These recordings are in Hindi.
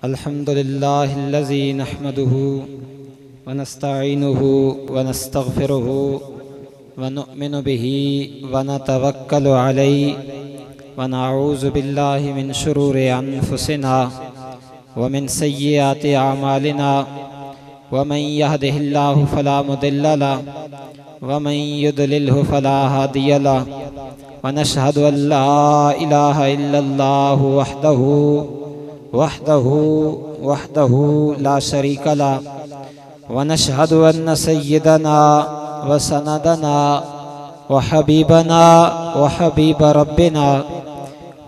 अल्हम्दुलिल्लाहिल्लज़ी नहमदुहु व नस्तईनुहु व नस्तगफिरुहु व नुअमिनु बिही व नतवक्कलु अलैहि व नऊज़ु बिल्लाहि मिन शुरूरि अनफुसिना व मिन सय्यिआति अमालिना व मन यहदिहिल्लाहु फला मुदिल्ल लहु व मन युद्लिल्हु फला हादिय लहु व नशहदु अल्ला इलाहा इल्लल्लाहु वहदहु ला शरीका लहु व नशहदु अन्न सय्यदना व सनदना व हबीबना व हबीब रब्बिना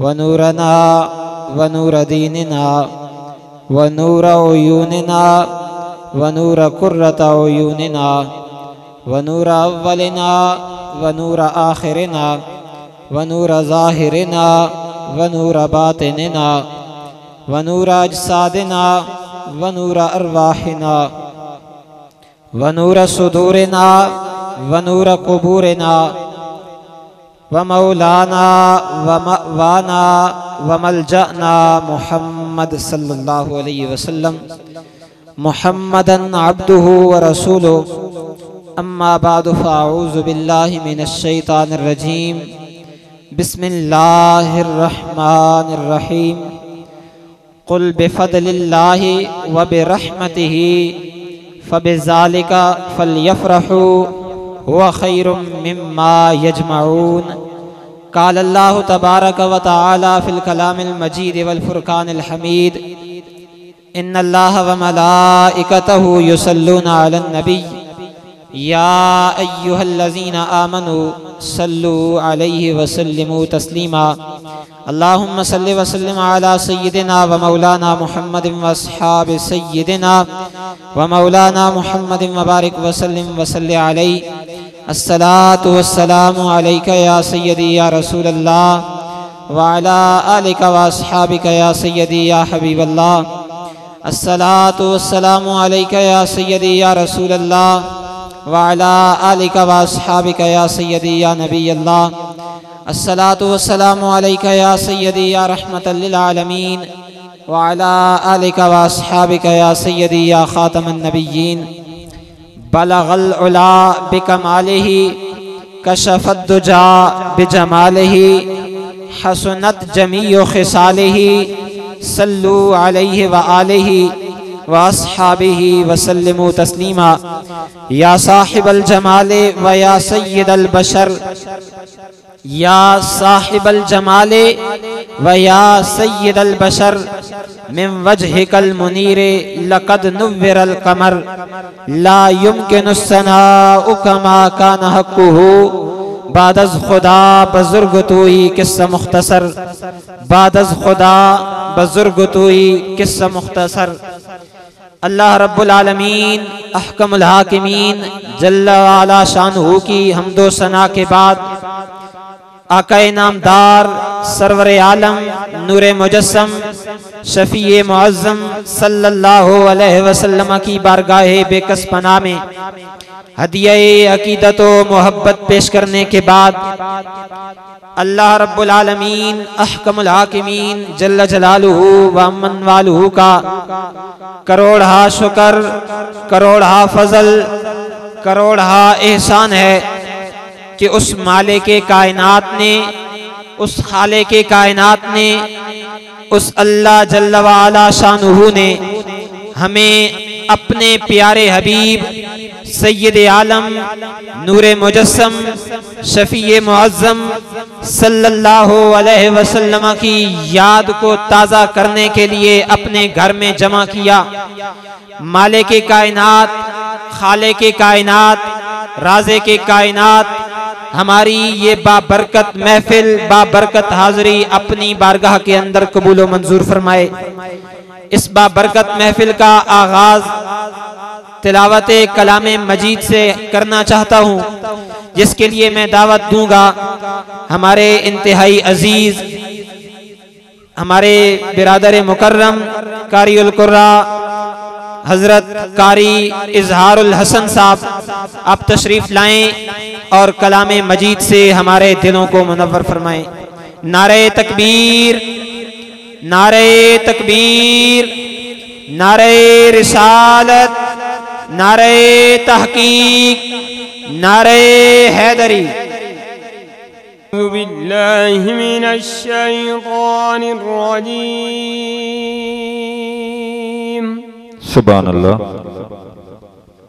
व नूरना व नूर दीनिना व नूर उयूनिना व नूर कुर्रत उयूनिना व नूर अव्वलिना व नूर आखिरिना व नूर ज़ाहिरिना व नूर बातिनिना व नूर अजसादिना व नूर अरवाहिना व नूर सुदूरिना व नूर कुबूरिना व मौलाना व मअवाना व मलजअना मुहम्मद सल्लल्लाहु अलैहि वसल्लम मुहम्मदन अब्दुहु व रसूलुहु अम्मा बादु फ़अऊज़ु बिल्लाहि मिनश शैतानिर रजीम बिस्मिल्लाहिर रहमानिर रहीम कुल बिफ़द्लिल्लाहि व बिरहमतिही फ़बिज़ालिका फ़ल्यफ़रहू हुवा ख़ैरुम मिम्मा यजमऊन। क़ाल अल्लाहु तबारक व तआला फ़िल कलामिल मजीद वल फ़ुरक़ानिल हमीद इन्नल्लाह व मलाइकतहु युसल्लूना अलन नबी या अय्युहल्लज़ीना आमनू सल्लू अलैहि व सल्लिमू तस्लीमा। अल्लाहुम्मा सल्लि व सल्लिम अला सय्यिदिना व मौलाना मुहम्मदिन व अस्हाबि सय्यिदिना व मौलाना मुहम्मदिन व बारिक व सल्लिम व सल्लि अलैहि। अस्सलातु वस्सलामु अलैका या सय्यदी या रसूलल्लाह व अला आलिका व अस्हाबिका या सय्यदी या हबीबल्लाह। अस्सलातु वस्सलामु अलैका या सय्यदी या रसूलल्लाह व अला आलिका व अस्हाबिका या सय्यदी या नबीयल्लाह। अस्सलातु वस्सलामु अलैका या सय्यदी या रहमतल लिल आलमीन व अला आलिका व अस्हाबिका या सय्यदी या खातमन नबिय्यीन। बलगल उला बिकमालिही कशफद दुजा बिजमालिही हसनत जमीउ खिसालिही सल्लू अलैहि व आलिहि व अस्हाबिही व सल्लिमू तस्लीमा। या साहिबल जमाले व या सय्यदल बशर या साहिबल जमाले व या सय्यदल बशर मिन वजहिकल मुनीरे लक़द नुव्विरल क़मर ला युमकिनु सनाउ कमा कान हक़्क़ुहु बादज़ खुदा बुज़ुर्ग तूई किस्सा मुख्तसर बादज़ खुदा बुज़ुर्ग तूई किस्सा मुख्तसर। अल्लाह रब्बुल आलमीन अहकमुल हाकिमीन जल्ला व अला शानुहु की हम्दो सना के बाद आक़ाए नामदार सरवरे आलम नूरे मुजस्सम शफ़ीए मुअज़्ज़म सल्लल्लाहु अलैहि वसल्लम की बारगाहे बेकस पनाह में हदियाए अकीदत व मोहब्बत पेश करने के बाद अल्लाह रब्बुल आलमीन अहकमुल हाकिमीन जल्ल जलालुहु व अम्मन वालुहु का करोड़हा शुक्र करोड़हा फजल करोड़हा एहसान है कि उस माले के कायनात ने उस खाले के कायनात ने उस अल्लाह जल्ल व अला शानुहु ने हमें अपने प्यारे हबीब सय्यद आलम नूरे मुजस्सम शफ़ीए मुअज़्ज़म सल्लल्लाहु अलैहि वसल्लम की याद को ताज़ा करने के लिए अपने घर में जमा किया। माले के कायनात खाले के कायनात राज़े के कायनात हमारी ये बाबरकत महफिल बाबरकत हाज़री अपनी बारगाह के अंदर कबूल व मंजूर फरमाए। इस बाबरकत महफिल का आगाज तिलावत कलामे मजीद से करना चाहता हूँ, जिसके लिए मैं दावत दूंगा हमारे इंतहाई अजीज हमारे बिरादर मुकर्रम कारिउल कुर्रा हजरत कारी इजहारुल हसन साहब, आप तशरीफ लाएं और कलामे मजीद से हमारे दिलों को मुनव्वर फरमाएं। नारे तकबीर, नारे तकबीर, नारे रिसालत, नारे तहकीक, नारे हैदरी। बिल्लाहि मिनश शैतानिर रजीम। सुभान अल्लाह।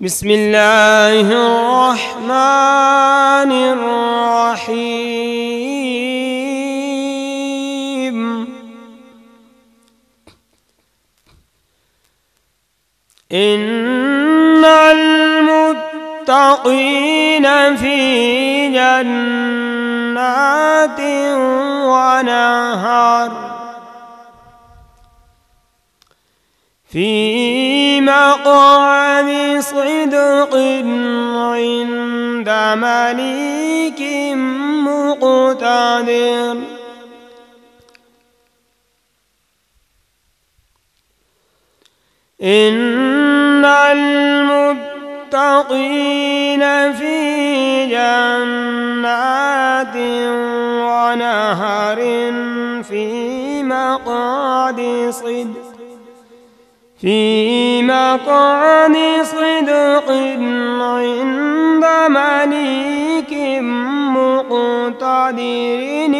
बिस्मिल्लाहिर रहमानिर रहीम। इन्नल मुत्तक़ीन फी जन्नातिन व नहर फी मक़अदि सिद्क़िन इंद मलीकिन मुक़तदिर। इन्नल मुत्तक़ीन फी जन्नातिन व नहरिन फी मक़अदि सिद्क़ इंद मलीकिन मुक़तदिर।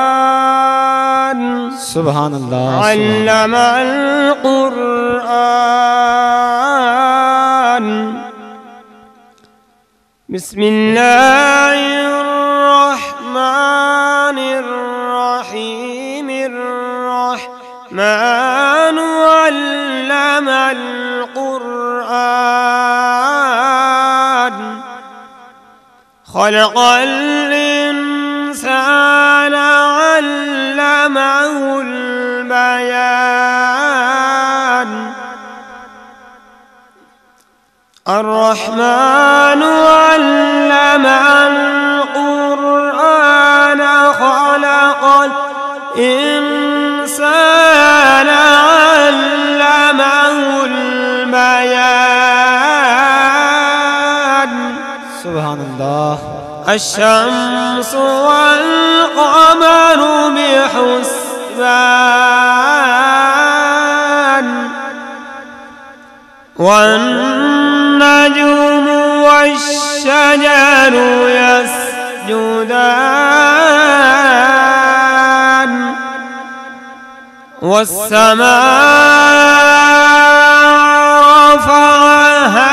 अर्रहमान सुभान अल्लाह। अल्लमल क़ुरआन। बिस्मिल्लाहिर्रहमानिर्रहीम। अर्रहमान अल्लमल क़ुरआन। खलक़ल इंसान अल्लमहुल बयान। अर्रहमान अल्लमल क़ुरआन। खलक़ल इंसान अल्लमहुल बयान। सुभान अल्लाह। अश्शम्सु वल क़मरु बिहुस्बान। वन्नजुमु वश्शजरु यस्जुदान। वस्समाअ रफ़अहा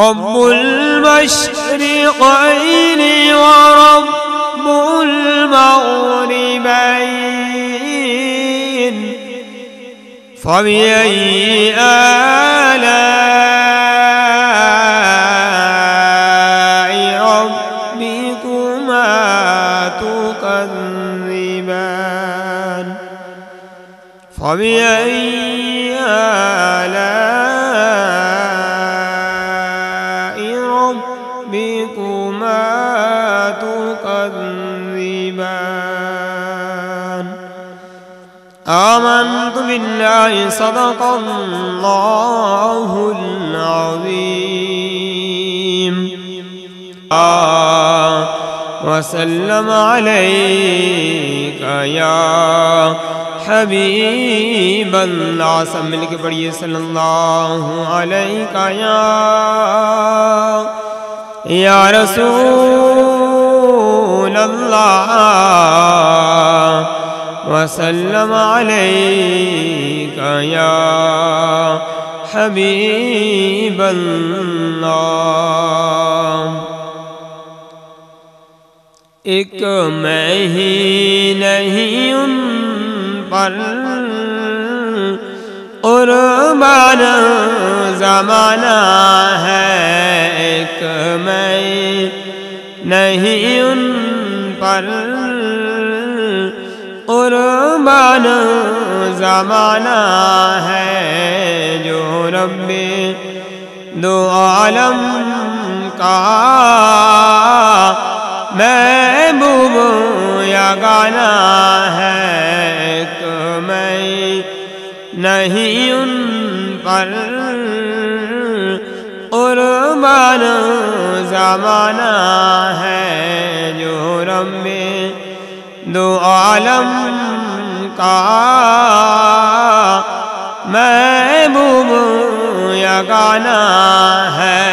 रब्बुल मशरिक़ैन व रब्बुल मग़रिबैन फ़बिअय्यि आलाइ रब्बिकुमा तुकज़्ज़िबान फ़बिअय्यि आलाइ रब्बिकुमा तुकज़्ज़िबान आमन्तु बिल्लाहि सदक़ल्लाहुल अज़ीम वसल्लम अलैका या हबीबल्लाह। सब मिल के पढ़िए सल्लल्लाहु अलैका या रसूल अल्लाह वसल्लम अलैका या हबीबल्लाह। एक मैं ही नहीं उन पर कुर्बान ज़माना है, एक मैं नहीं उन पर कुर्बान ज़माना है, जो रब्बे दो आलम का महबूब या गाना है, एक मैं नहीं उन पर कुर्बान ज़माना है, जो रब्बे दो आलम का महबूब या गाना है।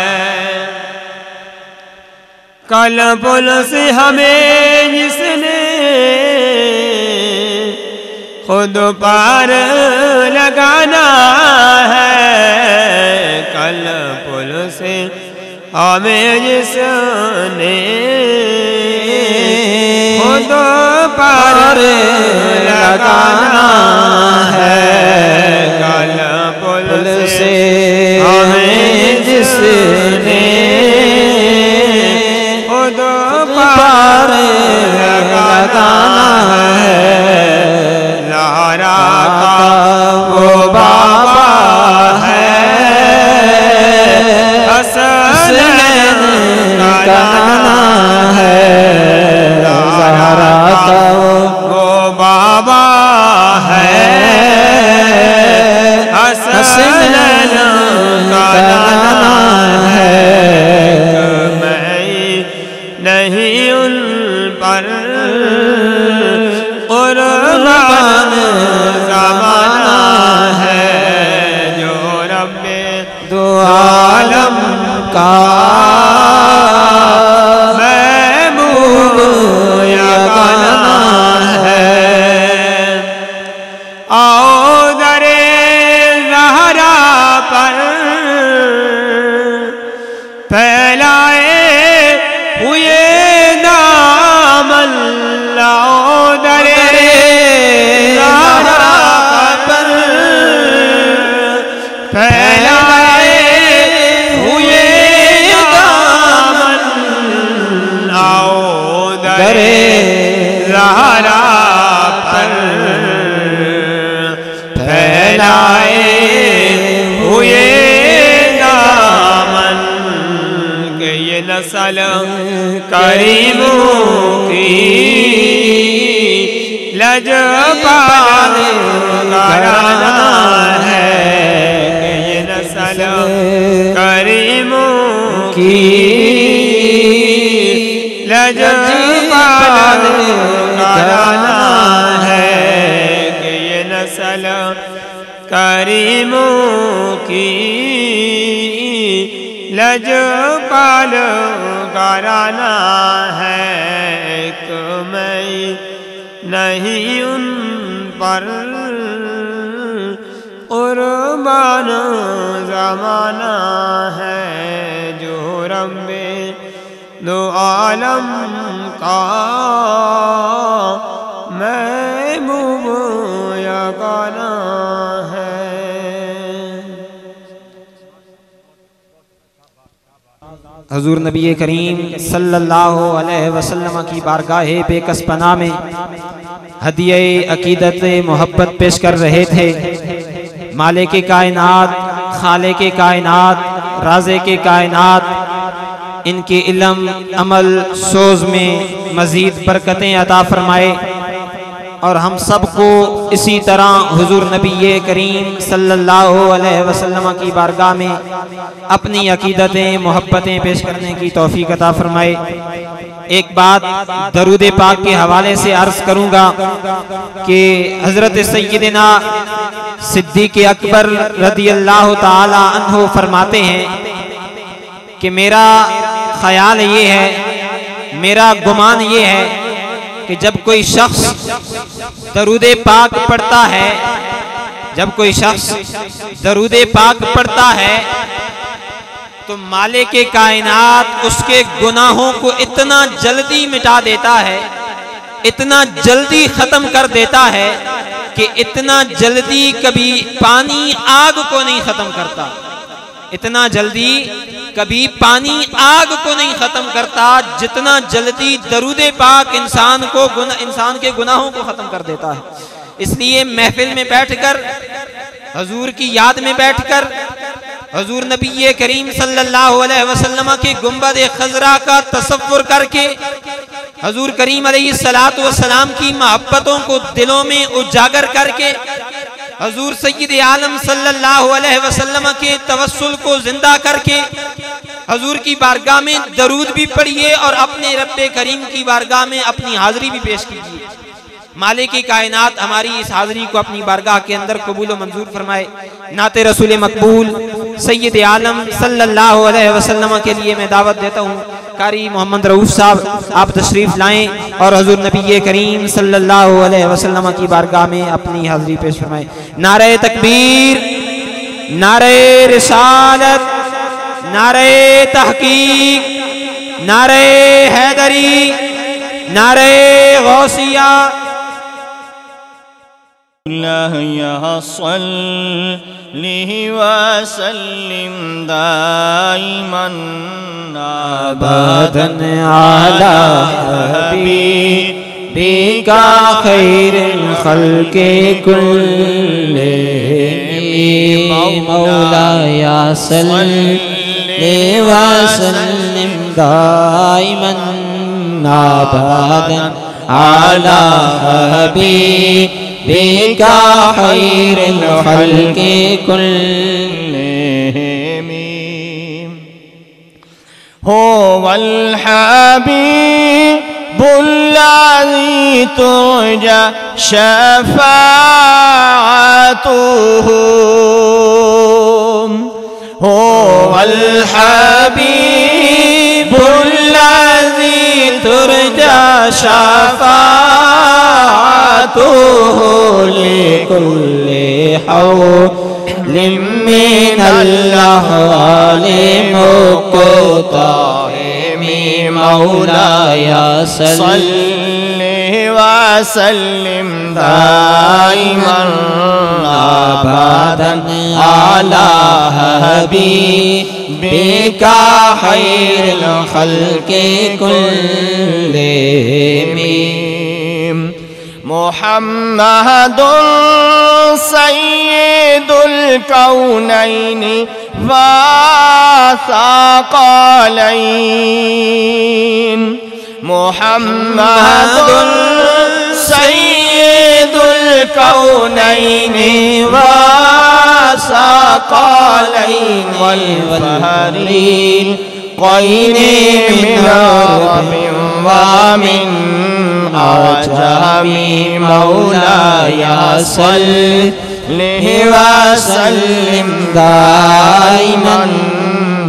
कल पुल से हमें जिसने खुद पार लगाना है, कल पुल से हमें जिसने खुद पार लगाना है, कल पुल से हमें जिसने खुद पार लगाना है, लहरा का वो बाबा है, हसनैन का नाना है, लहरा का वो बाबा है, हसनैन का नाना है। मैं नहीं उन पर कुर्बान ज़माना है, जो रब्बे दो आलम का महबूब या गाना है। आओ दरे ज़हरा पर फैलाए हुए दामन, लाओ दरे ज़हरा पर फैलाए हुए दामन, आओ दरे ज़हरा पर फैलाए हुए दामन, के ये नस्ल करीमों की लजपाल घराना है, के ये नस्ल करीमों की लजपाल घराना है, के ये नस्ल करीमों की लजपाल घराना है, एक मैं नहीं उन पर कुर्बान ज़माना है, जो रब्बे दो आलम का महबूब यगाना है। हजूर नबी करीम सल्लल्लाहु अलैहि वसल्लम की बारगाह बेकसपना में हदिये अकीदत मोहब्बत पेश कर रहे थे। मालिक के कायनात, खाले के कायनात, राज़े के कायनात इनके इल्म अमल सोज में मज़ीद बरकतें अता फरमाए और हम सबको इसी तरह हुजूर नबी करीम सल्लल्लाहु अलैहि वसल्लम की बारगाह में अपनी अकीदतें मोहब्बतें पेश करने की तौफीक अता फरमाए। एक बात दरूद पाक के हवाले से अर्ज करूंगा कि हजरत सैयदना सिद्दीक़ अकबर रदियल्लाहु ताला अन्हु फरमाते हैं कि मेरा ख्याल ये है, मेरा गुमान ये है कि जब कोई शख्स दरूद पाक पढ़ता है, जब कोई शख्स दरूद पाक पढ़ता है तो मालिक के कायनात उसके गुनाहों को इतना जल्दी मिटा देता है, इतना जल्दी खत्म कर देता है कि इतना जल्दी कभी पानी आग को नहीं खत्म करता, इतना जल्दी कभी पानी आग को नहीं खत्म करता जितना जल्दी दरूद पाक इंसान के गुनाहों को खत्म कर देता है। इसलिए महफिल में बैठकर, हजूर की याद में बैठकर, हजूर नबी करीम सल्लल्लाहु अलैहि वसल्लम के गुंबद खजरा का तसव्वुर करके हजूर करीम अलैहिस्सलातु वस्सलाम की मोहब्बतों को दिलों में उजागर करके हजूर सय्यद आलम सल्लल्लाहु अलैहि वसल्लम के तवस्सुल को जिंदा करके हजूर की बारगाह में दरूद भी पढ़िए और अपने रब्बे करीम की बारगाह में अपनी हाजिरी भी पेश कीजिए। मालिक की कायनात हमारी इस हाजिरी को अपनी बारगाह के अंदर कबूल व मंजूर फरमाए। नाते रसूल मकबूल सय्यद आलम सल्लल्लाहु अलैहि वसल्लम के लिए मैं दावत देता हूँ। कारी मोहम्मद रऊफ साहब आप तशरीफ लाएं और हजूर नबी करीम सल्लल्लाहु अलैहि वसल्लम की बारगाह में अपनी हाजिरी पेश फरमाए। नारे तकबीर, नारे रिसालत, नारे तहकीक, नारे हैदरी, नारे गौसिया। सल्लि वसल्लिम दाइमन अबदन अला हबीबिका खैरुल खल्क़ि कुल्लिहिम मौलाया सल्लि वसल्लिम दाइमन अबदन अला हबीबिका खैरुल खल्क़ि कुल्लिहिम हुवल हबीबुल्लज़ी तुरजा शफ़ाअतुहु हुवल हबीबुल्लज़ी तुरजा शफ़ाअतुहु लिकुल्लि हौलिम मिनल अहवालि मुक़ताहिमी मौलाया सल्लि वसल्लिम दाइमन अबदन अला हबीबिका खैरुल खल्क़ि कुल्लिहिम मुहम्मदुन सय्यिदुल कौनैनि व सक़लैन मुहम्मदुन सय्यिदुल कौनैनि व सक़लैन वल फहरीन क़ैनि मिन अरबिन व मिन आजामी मौलाया सल्लि वसल्लिम दाइमन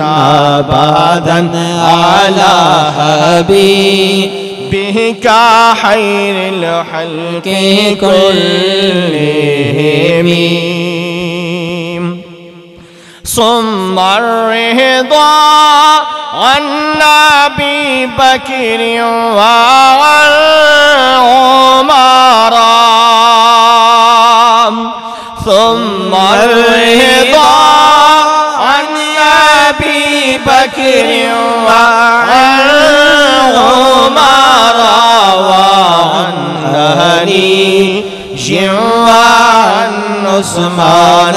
अबदन अला हबीबिका खैरुल खल्क़ि कुल्लिहिम सुम्मा रिदा अन्नबी बकरी व उमरा सुम्मा रिदा अन्नबी बकरी व उमरा व अन्ननी जिवान उस्मान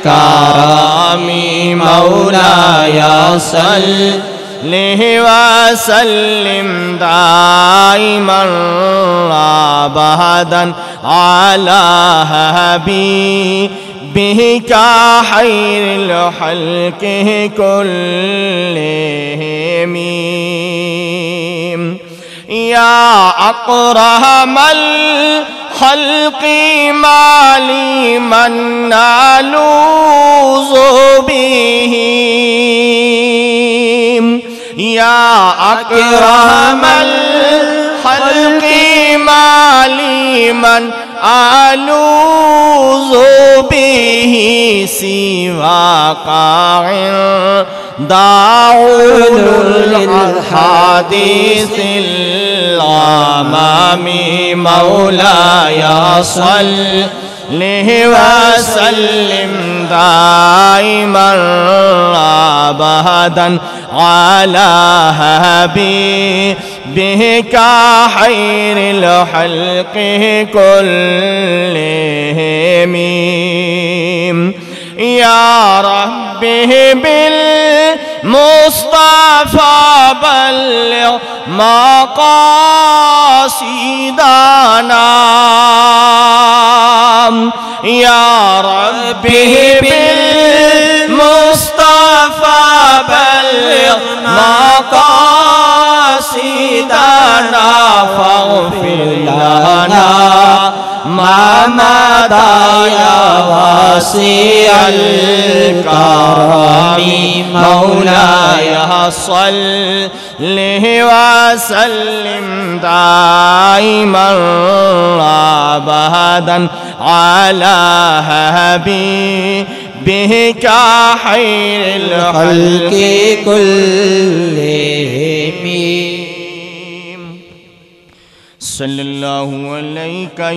कारामी मौलाया सल्लि व सल्लिम दाइमन अबदन अला हबीबिका खैरिल खल्क़ि कुल्लिहिम या अक़रमल खल्क़ि माली मन नालूज़ु बिही या अक़रमल खल्क़ि माली मन आलूज़ु बिही सिवा काइन दाउल हादिसिल आमामी मौलाया सल्लि व सल्लिम दाइमन अबदन अला हबीबिका खैरिल खल्क़ि कुल्लिहिम या रब्बी बिल मुस्तफ़ा बल्लिग़ मक़ासिदना या रब्बी बिल मुस्तफ़ा बल्लिग़ मक़ासिदना फ़ग़फ़िर लना मा मदा या वासिअल करमी मौलाया सल्लि व सल्लिम दाइमन अबदन अला हबीबिका खैरिल खल्क़ि कुल्लिहिम सल्लल्लाहु अलैका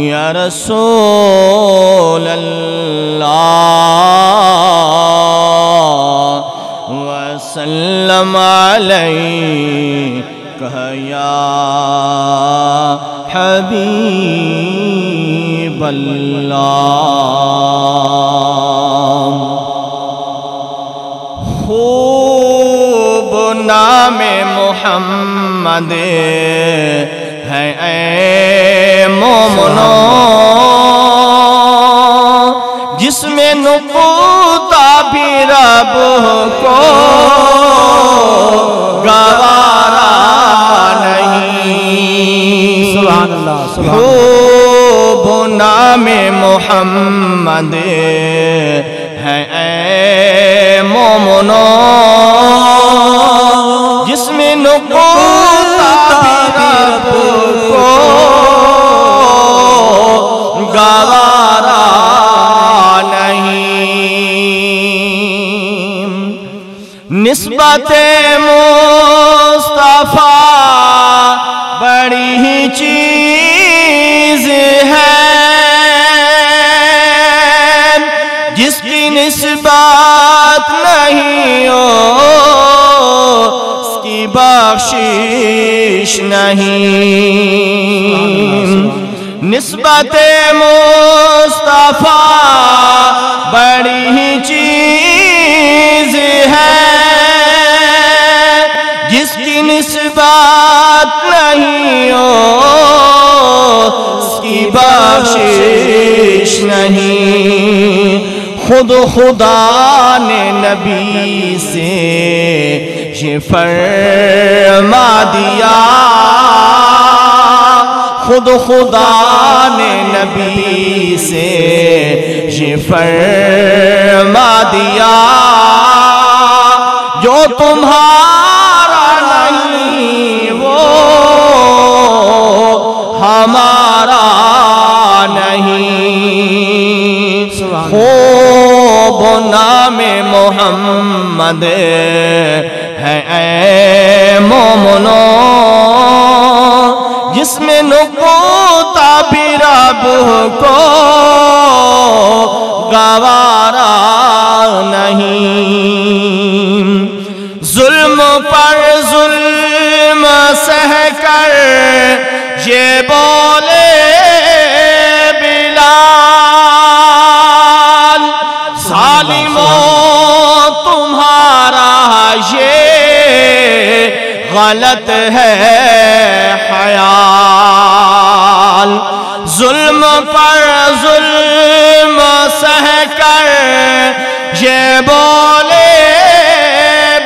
या रसूल अल्लाह व सल्लम अलैका या हबीब अल्लाह खूब नामे मोहम्मद है ऐ मोमनो जिसमें नुक़ता भी रब को गवारा नहीं। सुभान अल्लाह सुभान खूब नामे मोहम्मद है ऐ मोमनो जिसमें नुक़ता भी रब को गवारा नहीं। निस्बते मुस्तफ़ा बड़ी ही चीज़ है जिसकी निस्बत नहीं हो उसकी बख्शिश नहीं। निस्बते मुस्तफ़ा बड़ी ही चीज़ है जिसकी निस्बत नहीं हो उसकी बख्शिश नहीं। खुद खुदा ने नबी से ये फरमा दिया खुद खुदा ने नबी से ये फरमा दिया जो तुम्हारा नहीं वो हम खूब नाम मोहम्मद है ऐ मोमनो, जिसमें नुक़ता भी रब को गवारा नहीं। जुल्म पर जुल्म सहकर ये बोले बिलाल, जालिमों तुम्हारा ये गलत है ख्याल। जुल्म पर जुल्म सहकर ये बोले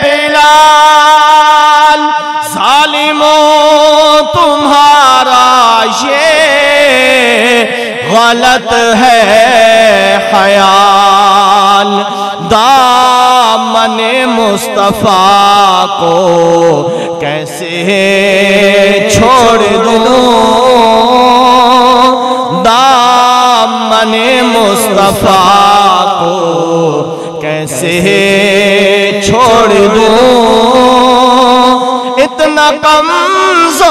बिलाल, जालिमों तुम्हारा ये गलत है ख्याल। दामन मुस्तफा को कैसे छोड़ दूं, दामन मुस्तफा को कैसे छोड़ दूं, इतना कमजोरी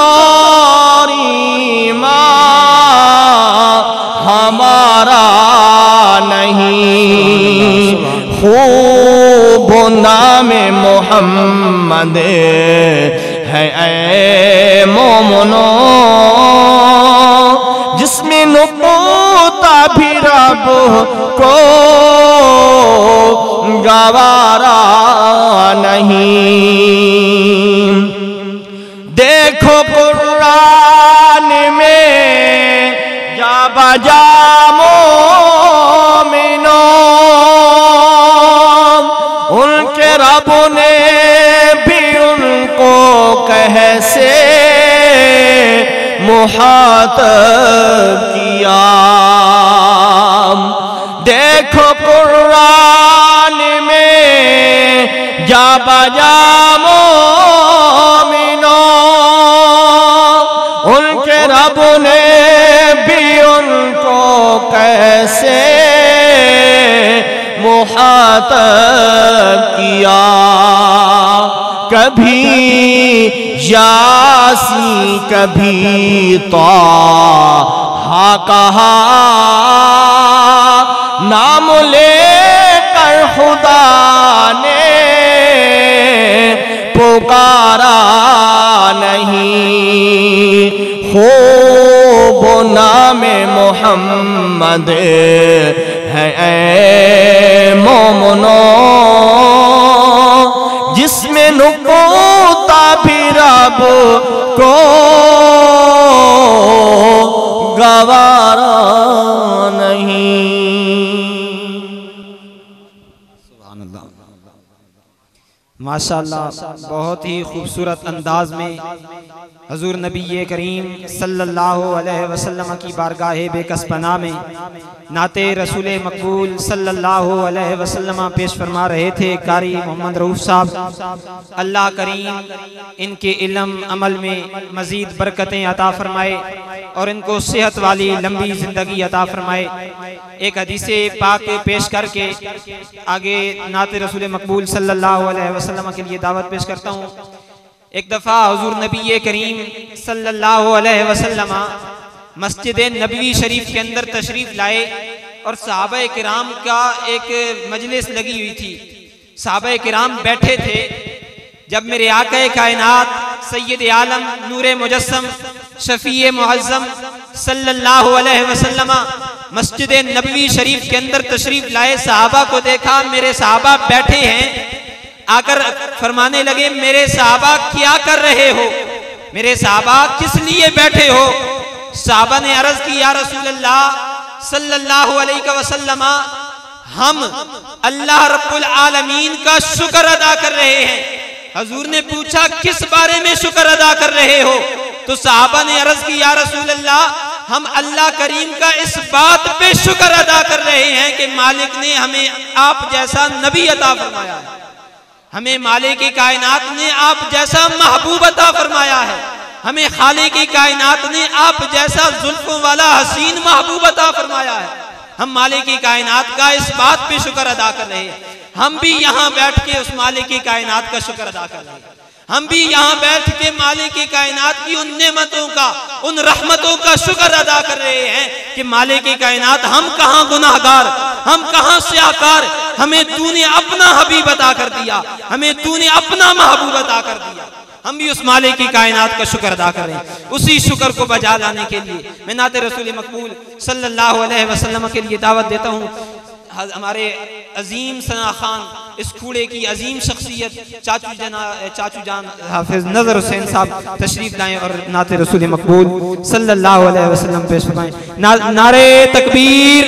मां हमारा नहीं। खूब नाम मोहम्मद है ऐ मोमनो, जिसमें नुक़ता भी रब को गवारा नहीं। देखो कुरान में जा बजा मोमिनो, उनके रब ने भी उनको कैसे मुहातब किया। देखो कुरान में जा बजा मोमिनो, उनके रब ने भी उनको कैसे मुहातब किया। कभी यासीन कभी ताहा कहा, नाम लेकर खुदा ने पुकारा नहीं। खूब नाम मोहम्मद है ऐ मोमनो, जिसमें नुक़ता भी रब को गवारा नहीं। माशाअल्लाह, बहुत ही खूबसूरत अंदाज में हजूर नबी करीम सल्लल्लाहु अलैहि वसल्लम की बारगाह बेकसपना में नाते रसूल मकबूल सल्लल्लाहु अलैहि वसल्लम पेश फरमा रहे थे कारी मोहम्मद रऊफ साहब। अल्लाह करीम इनके इल्म अमल में मज़ीद बरकतें अता फरमाए और इनको सेहत वाली लंबी ज़िंदगी अता फरमाए। एक हदीस पाक पेश करके आगे नाते रसूल मकबूल सल्लल्लाहु अलैहि वसल्लम के लिए दावत पेश करता हूँ। एक दफ़ा हुजूर नबी करीम सल्लल्लाहु अलैहि वसल्लम मस्जिद नबवी शरीफ के अंदर तशरीफ लाए और सहाबा किराम का एक मजलिस लगी हुई थी। सहाबा किराम बैठे थे। जब मेरे आका कायनात सैयद आलम नूरे मुजस्सम शफीए मुअज़्ज़म सल्लल्लाहु अलैहि वसल्लम मस्जिद नबवी शरीफ के अंदर तशरीफ लाए, सहाबा को देखा, मेरे सहाबा बैठे हैं। आकर फरमाने लगे, मेरे सहाबा क्या कर रहे हो, मेरे सहाबा किस लिए बैठे हो। सहाबा ने अर्ज की, या रसूल अल्लाह सल्लल्लाहु अलैहि वसल्लम, हम अल्लाह रब्बुल आलमीन का शुक्र अदा कर रहे हैं। हजूर ने पूछा, किस बारे में शुक्र अदा कर रहे हो। तो सहाबा ने अर्ज की, या रसूल अल्लाह, हम अल्लाह करीम का इस बात पे शुक्र अदा कर रहे हैं कि मालिक ने हमें आप जैसा नबी अता फरमाया है, हमें मालिक की कायनात ने आप जैसा महबूब अता फरमाया है, हमें खालिक की कायनात ने आप जैसा जुल्फों वाला हसीन महबूब अता फरमाया है। हम मालिक कायनात का इस बात पे शुक्र अदा कर रहे हैं। हम भी यहाँ बैठ के उस मालिक कायनात का शुक्र अदा कर रहे हैं। हम भी यहाँ बैठ के मालिक कायनात की उन नेमतों का, उन रहमतों का शुक्र अदा कर रहे हैं कि मालिक कायनात हम कहाँ गुनाहगार, हम कहाँ स्याहकार, हमें तूने अपना हबीब अता कर दिया, हमें तूने अपना महबूब अता कर दिया। हम भी उस मालिक की कायनात का शुक्र अदा कर रहे हैं। उसी शुक्र को बजा लाने के लिए मैं नाते रसूल मकबूल सल्लल्लाहु अलैहि वसल्लम के लिए दावत देता हूँ। हमारे अजीम सना खान, इस कूड़े की अजीम शख्सियत चाचू जान हाफिज नजर हुसैन साहब तशरीफ लाएं और नाते रसूल मकबूल सल्लल्लाहु अलैहि वसल्लम पेश फरमाएं। नारे तकबीर,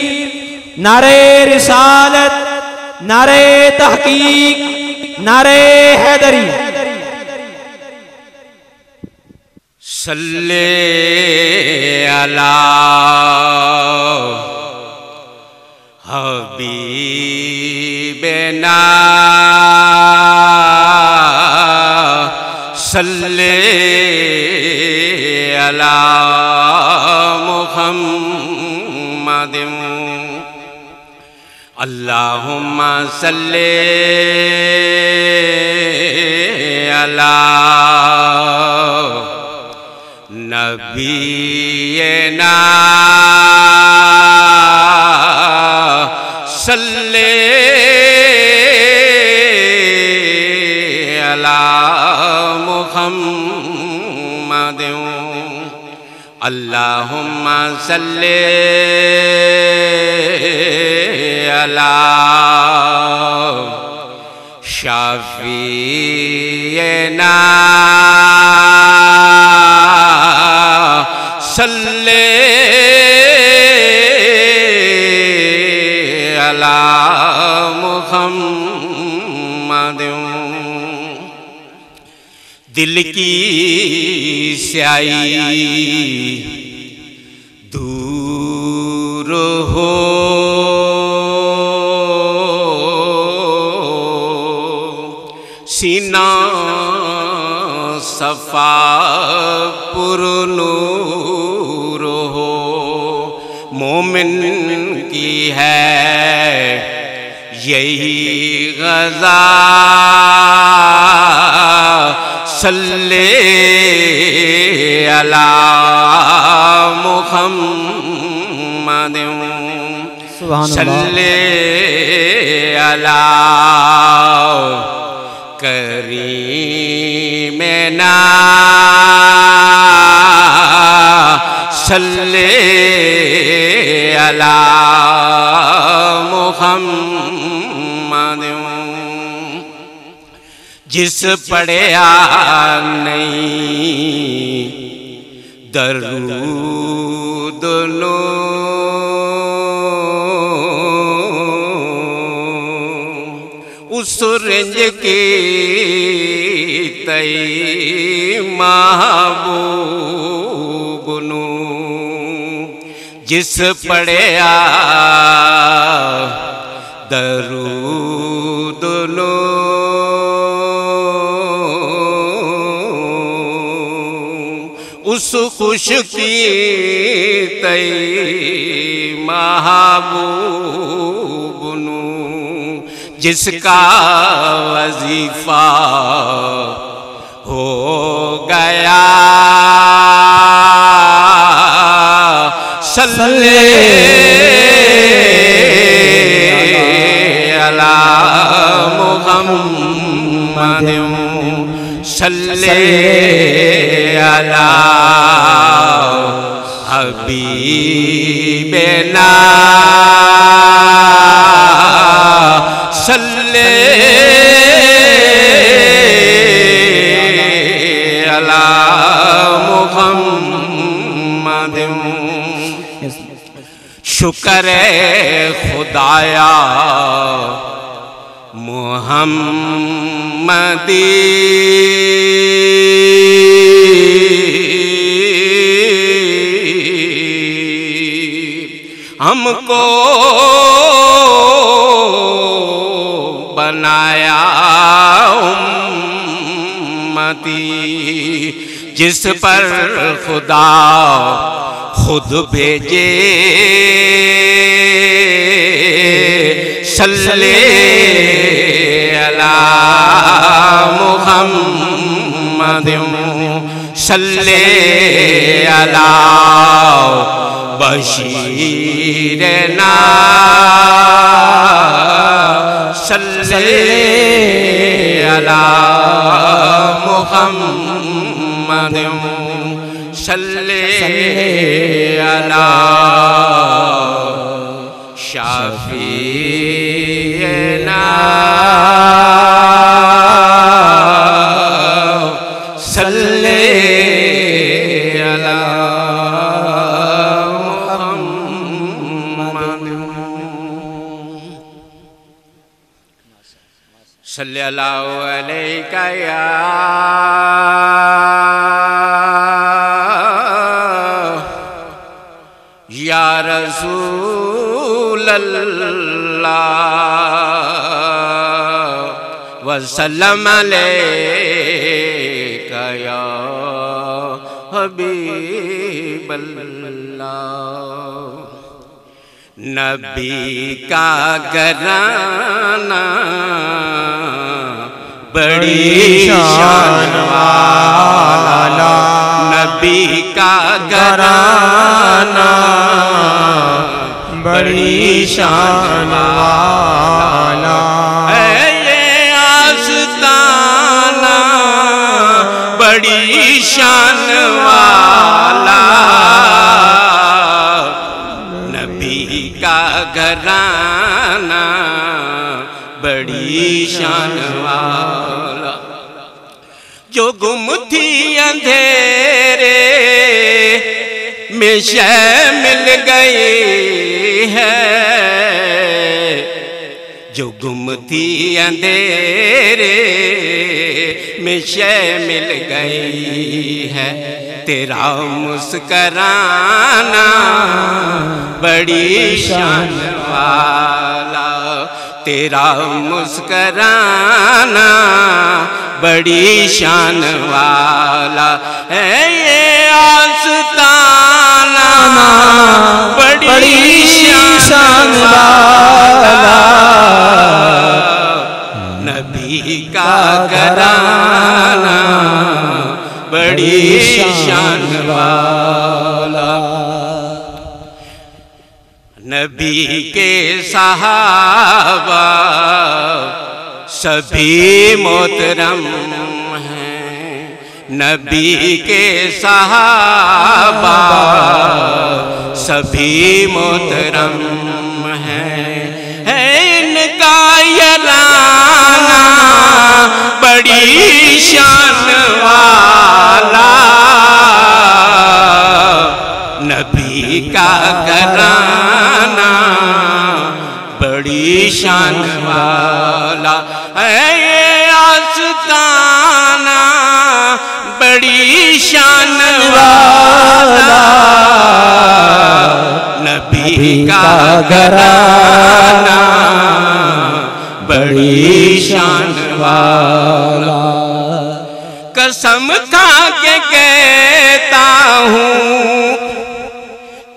नारे रिसालत, नारे तहकीक, नारे हैदरी। सल्ले अला हबीबना सल्ले अला मुहम्मदिन अल्लाहुम्मा सल्ले अला नबीना सल्ले अला मुहम्मदिन अल्लाहुम्मा सल्ले अला शाफीना सल्ले अला मुहम्मदिन दिल की स्याही दूर हो सीना सफा पुरनूर हो मोमिन की है यही गज़ा सल्ले अला मुहम्मदिन सल्ले अला करीमना सल्ले अला मुहम्मदिन जिस पढ़िया नहीं दरूद लो उस रंज के तई महबूब नू जिस पढ़िया दरूद लो उस खुश की तई महबूब नू जिसका वजीफा हो गया सल्ले अला मुहम्मदिन सल्ले अला हबीबना सल्ले अला मुहम्मदिन शुक्र खुदाया मुहम्मदी हमको बनाया उम्मती जिस पर खुदा खुद भेजे सल्ले अला मुहम्मद सल्ले अला बशीरना सल्ले अला मुहम्मद सल्ले अला शाफीना सल्ले अला मुहम्मद सल्लल्लाहु अलैका या रसूल अल्लाह वसल्लम अलैका या हबीब अल्लाह। नबी का घराना बड़ी शान वाला, नबी का घराना बड़ी शान वाला, ये आस्ताना बड़ी शान वाला, नबी का घराना बड़ी शान वाला। जो गुम थी अंधेरे में शय मिल गई है, जो गुम थी अंधेरे में शय मिल गई है, तेरा मुस्कराना बड़ी शान वाला, तेरा मुस्कराना बड़ी शान वाला है, ये आस्ताना बड़ी शान वाला, नबी का घराना बड़ी शान वाला। नबी के सहाबा सभी मोहतरम हैं, नबी के सहाबा सभी मोहतरम हैं, है इनका यराना बड़ी शान वाला, नबी का घराना बड़ी शान वाला है, ये आस्ताना बड़ी शान वाला, नबी का घराना बड़ी शान वाला। कसम खा के कहता हूँ,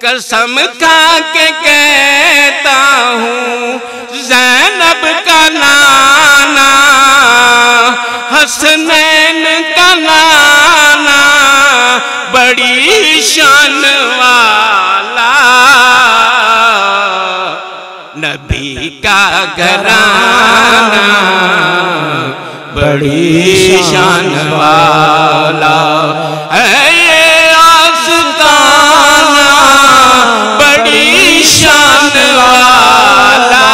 कसम खा के कहता हूँ, ज़ैनब का नाना हसनैन का नाना बड़ी शान वाला, नबी का घराना बड़ी शान वाला है, ये आस्ताना बड़ी शान वाला,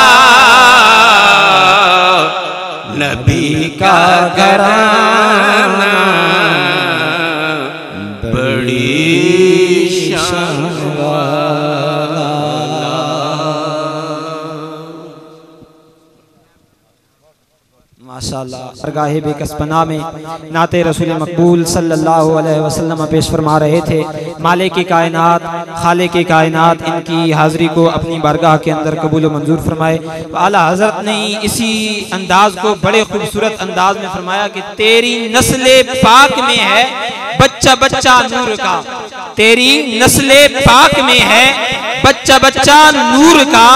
नबी का घराना बड़ी शान वाला। माशाअल्लाह। दरगाह बेकसपना में नाते रसूल मकबूल सल्लल्लाहु अलैहि वसल्लम पेश फरमा रहे थे। मालिक की कायनात, खालिक की कायनात इनकी हाज़िरी को अपनी बारगाह के अंदर कबूल व मंजूर फरमाए। आला हज़रत ने इसी अंदाज को बड़े खूबसूरत अंदाज में फरमाया कि तेरी नस्ल पाक में है बच्चा बच्चा बच्चा नूर का, तेरी नस्ले पाक में है बच्चा बच्चा नूर का।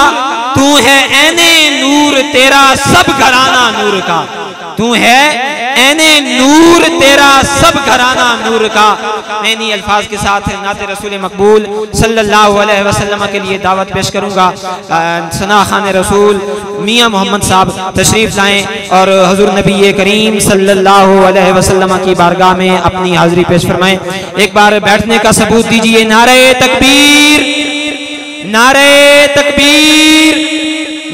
तू है ऐने नूर तेरा सब घराना नूर का, तू है ऐने नूर तेरा सब घराना नूर का। मैं इन्हीं अल्फाज के साथ नाते रसूल मकबूल सल्लल्लाहु अलैहि वसल्लम के लिए दावत पेश करूंगा। सना खान रसूल मियाँ मोहम्मद साहब तशरीफ लाएं और हुजूर नबी करीम सल्लल्लाहु अलैहि वसल्लम की बारगाह में अपनी हाजिरी पेश फरमाएं। एक बार बैठने का सबूत दीजिए। नारे तकबीर, नारे तकबीर,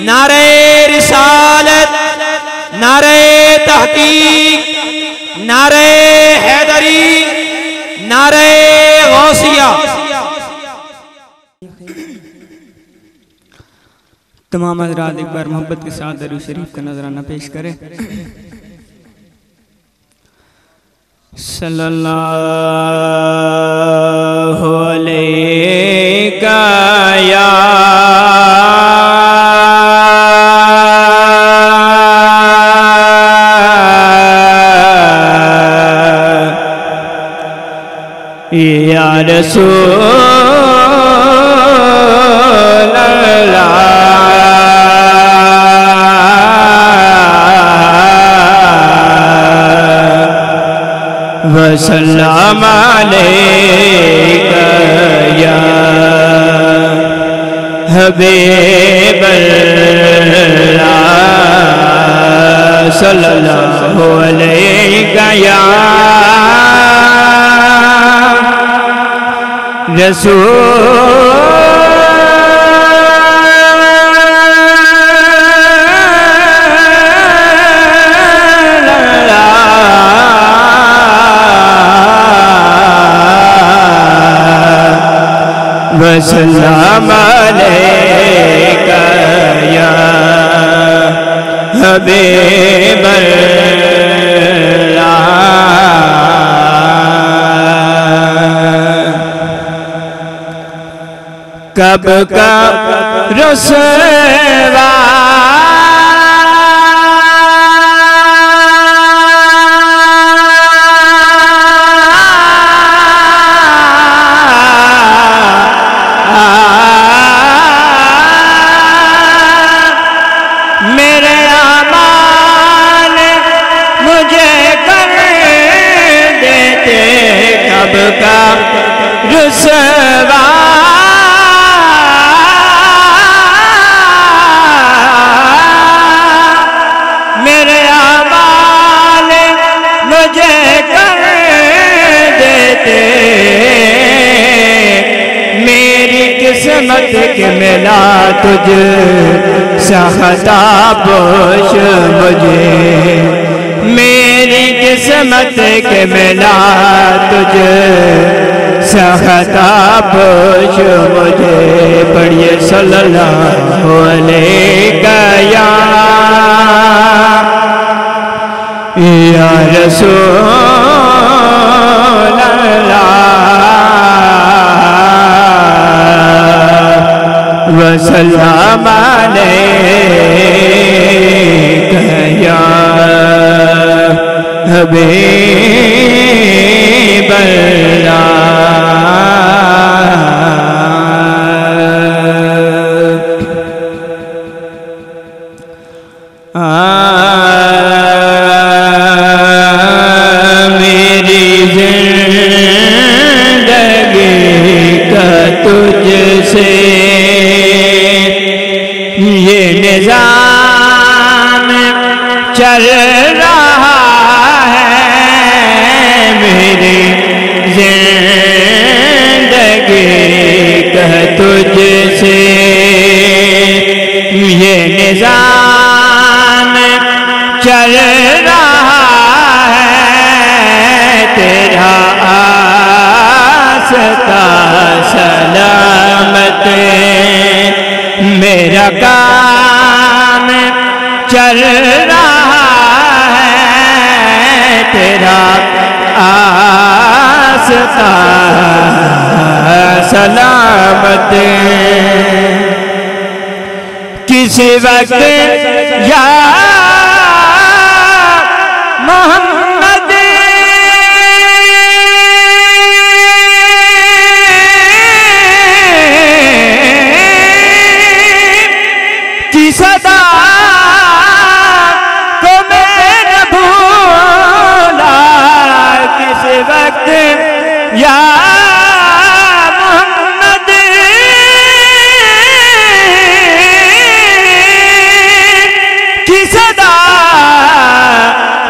नारे रिसालत, नारे तहकीक, नारे हैदरी, नारे गौसिया। तमाम हज़रात एक बार मोहब्बत के साथ दरूद शरीफ का नजराना पेश करें। सल्लल्लाहु अलैहि या या रसूल अल्लाह वसल्लम अलैका या हबीबल्लाह सल्लल्लाहु अलैका या वसल्लम अलैका या हबीबल्लाह। कब का रुसवा मेरे आमाल मुझे कर देते, कब का रुसवा मेरे आमाल मुझे कर देते। मेरी किस्मत के मिला तुझ सहता पोश मुझे, मेरी किस्मत के मिला तुझ सहता पोश मुझे। पढ़िए सल्लल्लाहु अलैहि या रसूल अल्लाह वसल्लम अलैका या हबीबल्लाह। मेरी जिंदगी का तुझसे ये निज़ाम चल रहा है, मेरी जिंदगी का तुझसे ये निज़ाम चल रहा है। तेरा आस्ता सलामत मेरा काम चल रहा है। तेरा आस्ता सलामत किसी वक्त या मोहम्मद सदा को मैं न भूला किस वक्त या मोहम्मद की सदा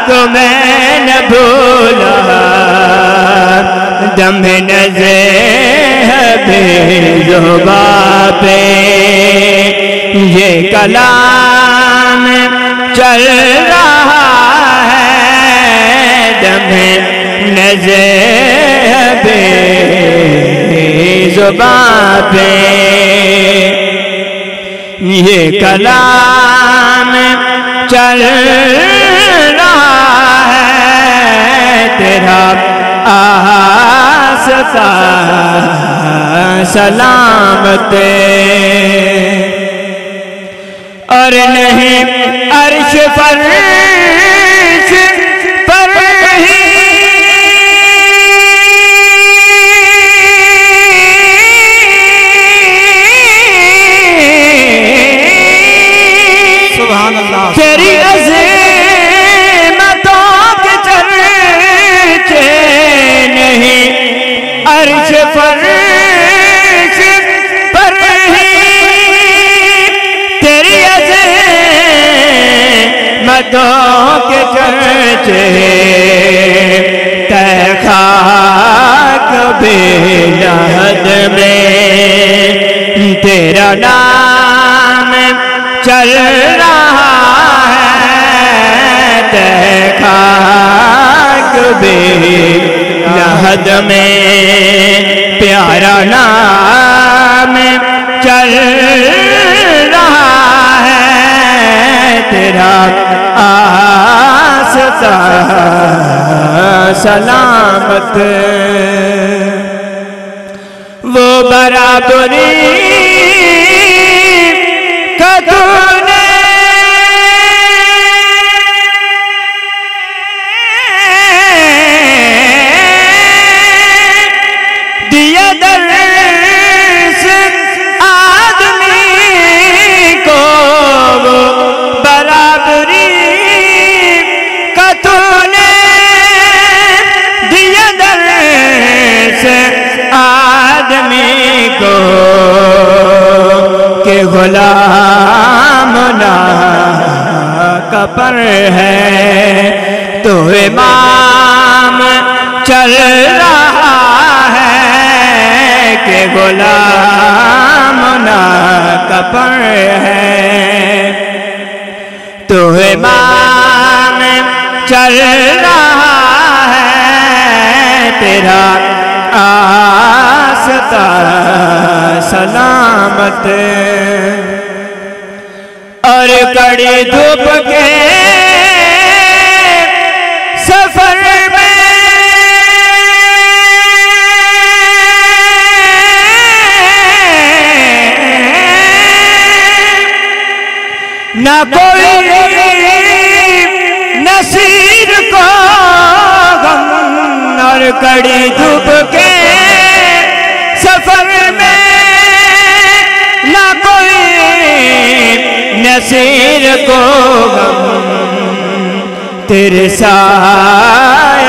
को मैं न भूला दम नज़े बेजुबा पे ये कलाम चल रहा है दम नज़े बेजुबा पे ये कलाम चल रहा है तेरा आस्ता सलामत और नहीं अर्श फर्श पर ही सुभान अल्लाह तेरी अज़ीमतों के चर्चे नहीं अर्श फर्श पर ही तेरी अज़ीमतों के चर्चे तय खाक बेलहद में तेरा नाम चल रहा है तय खाक बेलहद में प्यारा नाम चल रहा है तेरा आस्ता सलामत वो बराबरी का तूने दिया दर्श आदमी को वो बराबरी का तूने दिया दर्श आदमी को के गुलाम ना कपर है तो इमाम चल रहा है के गुलाम ना कपर है तो इमाम चल रहा है तेरा आस्ता सलामत और कड़ी धूप के सफर में न कोई नसीर को गम और कड़ी धूप के सफर में न कोई नसीर को गम तेरे साए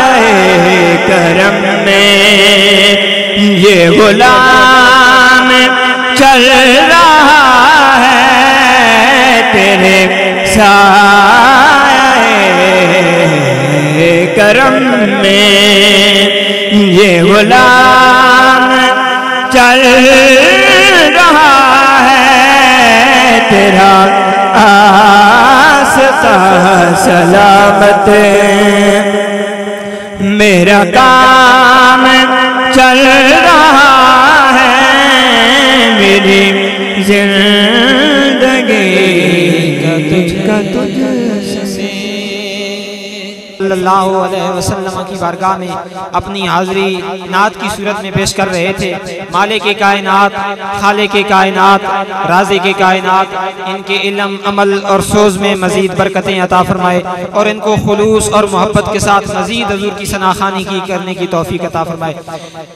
करम में ये गुलाम चल रहा है तेरे साए करम में ये गुलाम चल रहा है तेरा आस्ता सलामत मेरा काम चल रहा है मेरी जिंदगी का तुझसे सल्लल्लाहु अलैहि वसल्लम की बारगाह में अपनी हाज़िरी नात की सूरत में पेश कर रहे थे। मालिक के कायनात, खालिक के कायनात, राज़िक के कायनात इनके इल्म, अमल और सोज में मज़ीद बरकतें अता फरमाए और इनको खुलूस और मोहब्बत के साथ मज़ीद हज़ूर की सनाखानी की करने की तौफीक अता फरमाए।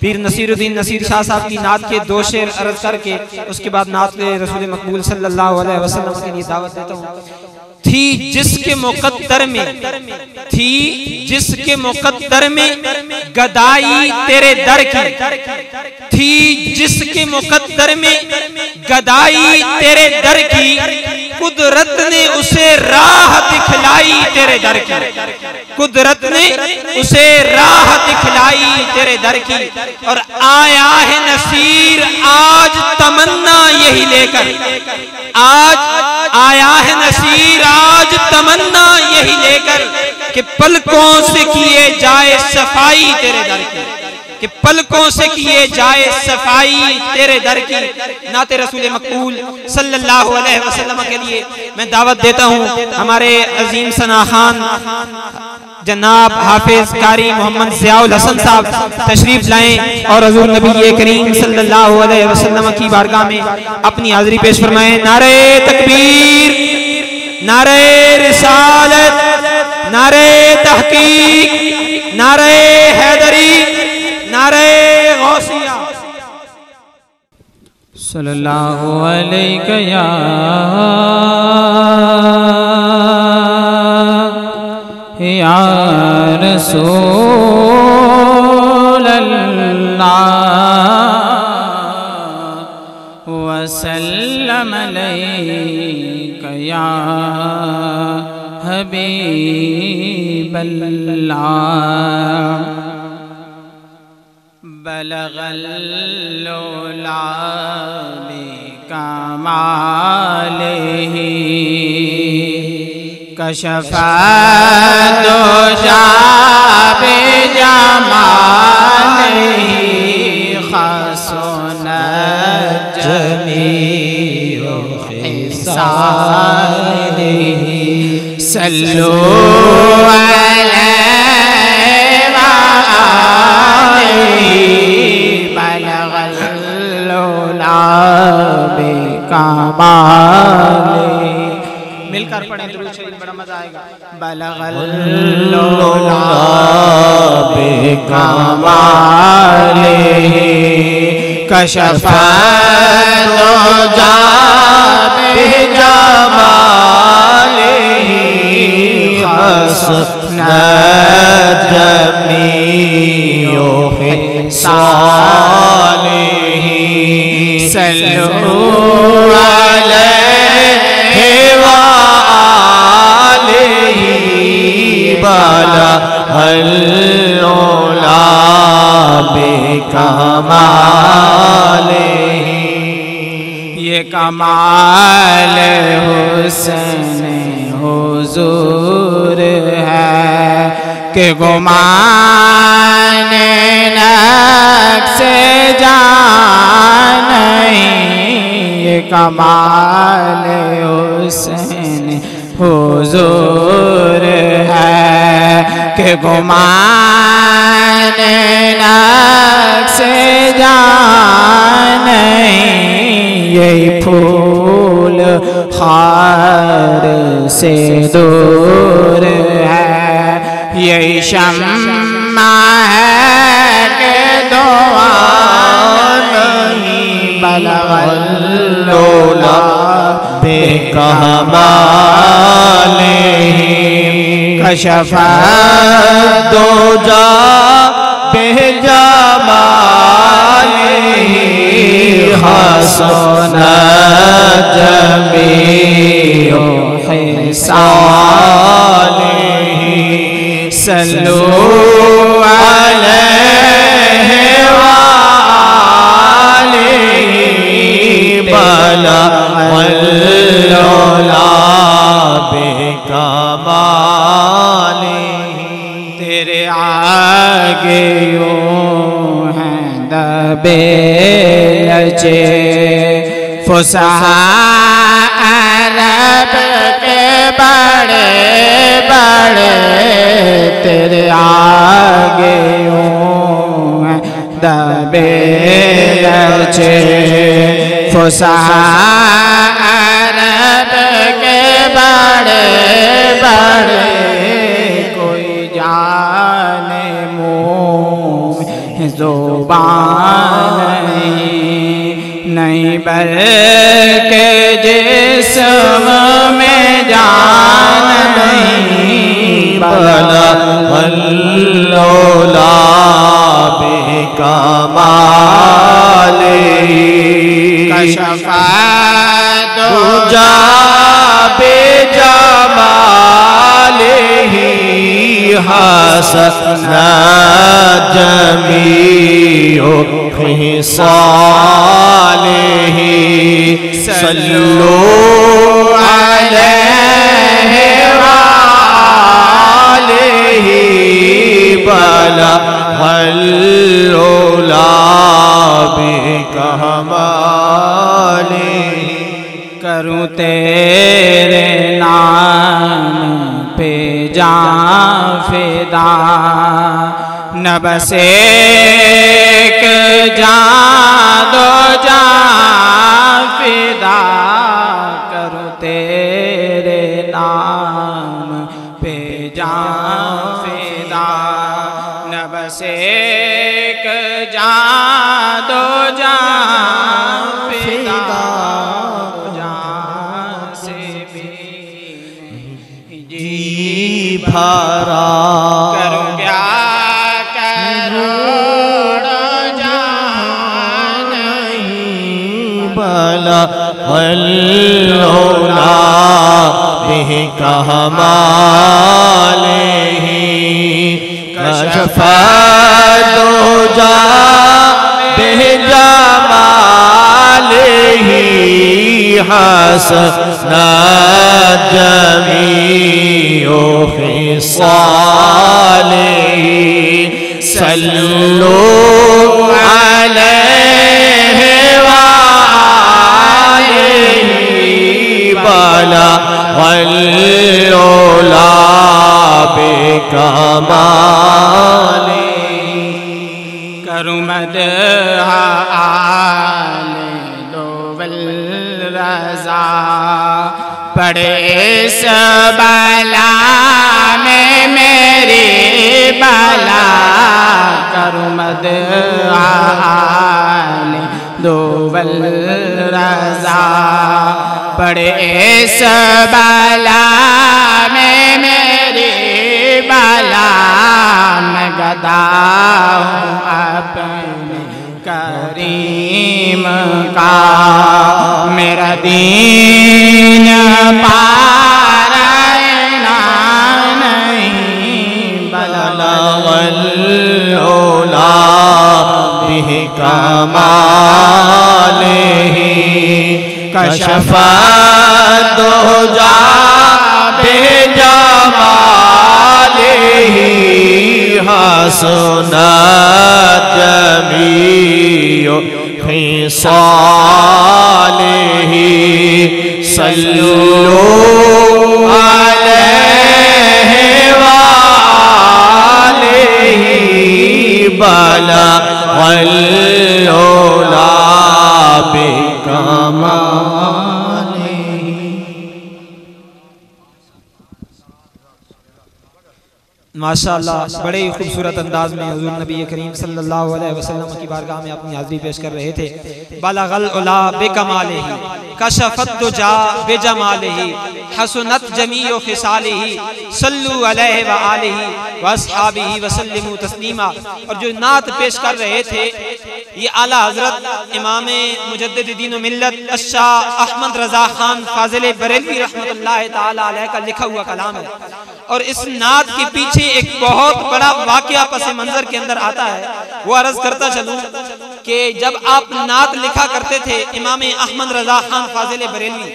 पीर नसीरुद्दीन नसीर शाह साहब की नात के 2 शेर अर्ज करके उसके बाद नात रसूल मकबूल सल्लल्लाहु अलैहि वसल्लम के लिए दावत देता हूँ। थी जिसके मुक़द्दर में गदाई तेरे दर की, थी जिसके मुक़द्दर में गदाई तेरे दर की, कुदरत ने उसे राह दिखलाई तेरे दर की, कुदरत ने उसे राह दिखलाई तेरे दर की। और आया है नसीर आज तमन्ना यही लेकर, आज आया है नसीर आज तमन्ना यही लेकर कि पलकों से किए जाए सफाई तेरे दर की, कि पलकों से किए जाए सफाई तेरे दर की। नाते रसूल मकबूल सल्लल्लाहु अलैहि वसल्लम के लिए मैं दावत देता हूँ हमारे अजीम सनाखान जनाब हाफिज कारी मोहम्मद ज़ियाउल हसन साहब तशरीफ लाएं और हज़ूर नबी करीम सल्लल्लाहु अलैहि वसल्लम की बारगाह में अपनी हाज़िरी पेश फरमाएं। नारे तकबीर, नारे रिसालत, नारे तहकीक, नारे हैदरी, नारे गौसिया। सल्लल्लाहु अलैहि या रसूल अल्लाह वसल्लम अलैका या हबीब अल्लाह। बलगल उला बिकमालिही कशफा दुजा बिजमालिही खसुनत जमीउ हिसालिही सल्लु मिलकर पढ़ें दुरूद शरीफ, बड़ा मजा आएगा। बलगल बिकमालिही कशफा दुजा बिजमालिही खसुनत जमीउ हिसालिही सल्लु अलैहि व आलिही बलगल उला बिकमालिही। ये कमाल हुस्न हुजूर है कि गुमान नक्शे जान नहीं। ये कमाल हुस्न हुजूर है कि गुमान नक्शे जान नहीं। यही फूल खार से दूर है, यही शम्मा है कि दुआ नहीं। बलगल उला बिकमालिही कशफा दुजा बिजमालिही खसुनत जमीउ हिसालिही सल्लु अलैहि व आलिही बलगल उला बिकमालिही। तेरे आगे यूं हैं दबे लचे फुसहा अरब के बड़े बड़े बेलचे फुसहा अरब के बड़े बड़े कोई जाने मुँह ज़ुबान नहीं बल्कि जिस्म में जान नहीं बला वल्लौला बेकमाले कशफा दूजा बेजमाले हसना जमीओ खिसाले सल्लु अलैहि वालेहि बला वल्लौला बेकमाले करूं तेरे नाम पे जान फिदा न बस एक जान दो जान फिदा करूं तेरे नाम पे जान फिदा न बस एक जान दो जान फिदा भरा करूं क्या करोड़ जान नहीं बला वल्लौला बेकमाले कशफा दूजा बेजमाले हसना जमीओ खिसाले सल्लु अलैहि वालेहि बला वल्लौला बेकमाले करूं मदह आले दोवल रज़ा पड़े इस बला में मेरी बला करूं मदह आले दोवल रज़ा पड़े इस बला में मेरी बला मैं गदा हूँ अपने करीम का मेरा दीन पारायणा नहीं बला वल्लौला बेकमाले कशफा दूजा बेजमाले हसना जमीओ खिसाले सल्लु अलैहि वालेहि बला वल्लौला बेकमाले। माशाअल्लाह बड़े ही खूबसूरत अंदाज में हुजूर नबी करीम सल्लल्लाहु अलैहि वसल्लम की बारगाह में अपनी हाज़िरी पेश कर रहे थे। बलगल उला बेकमालिही कशफत दुजा बेजमालिही हसनत जमीओ खिसालिही सल्लु अलैहि व आलिही व अस्हाबिही व सल्लिमू तस्लीमा। और जो नात पेश कर रहे थे ये आला हजरत इमाम मुजद्दिद दीन व मिल्लत शाह अहमद रज़ा खान फाजिल बरेलवी रहमतुल्लाह ताला अलैह का लिखा हुआ कलाम है। और इस नात के पीछे एक बहुत बड़ा वाकया पस मंजर के अंदर आता है। वो अर्ज करता चलूं कि जब आप नात लिखा करते थे इमाम अहमद रज़ा खान फाजिल बरेलवी,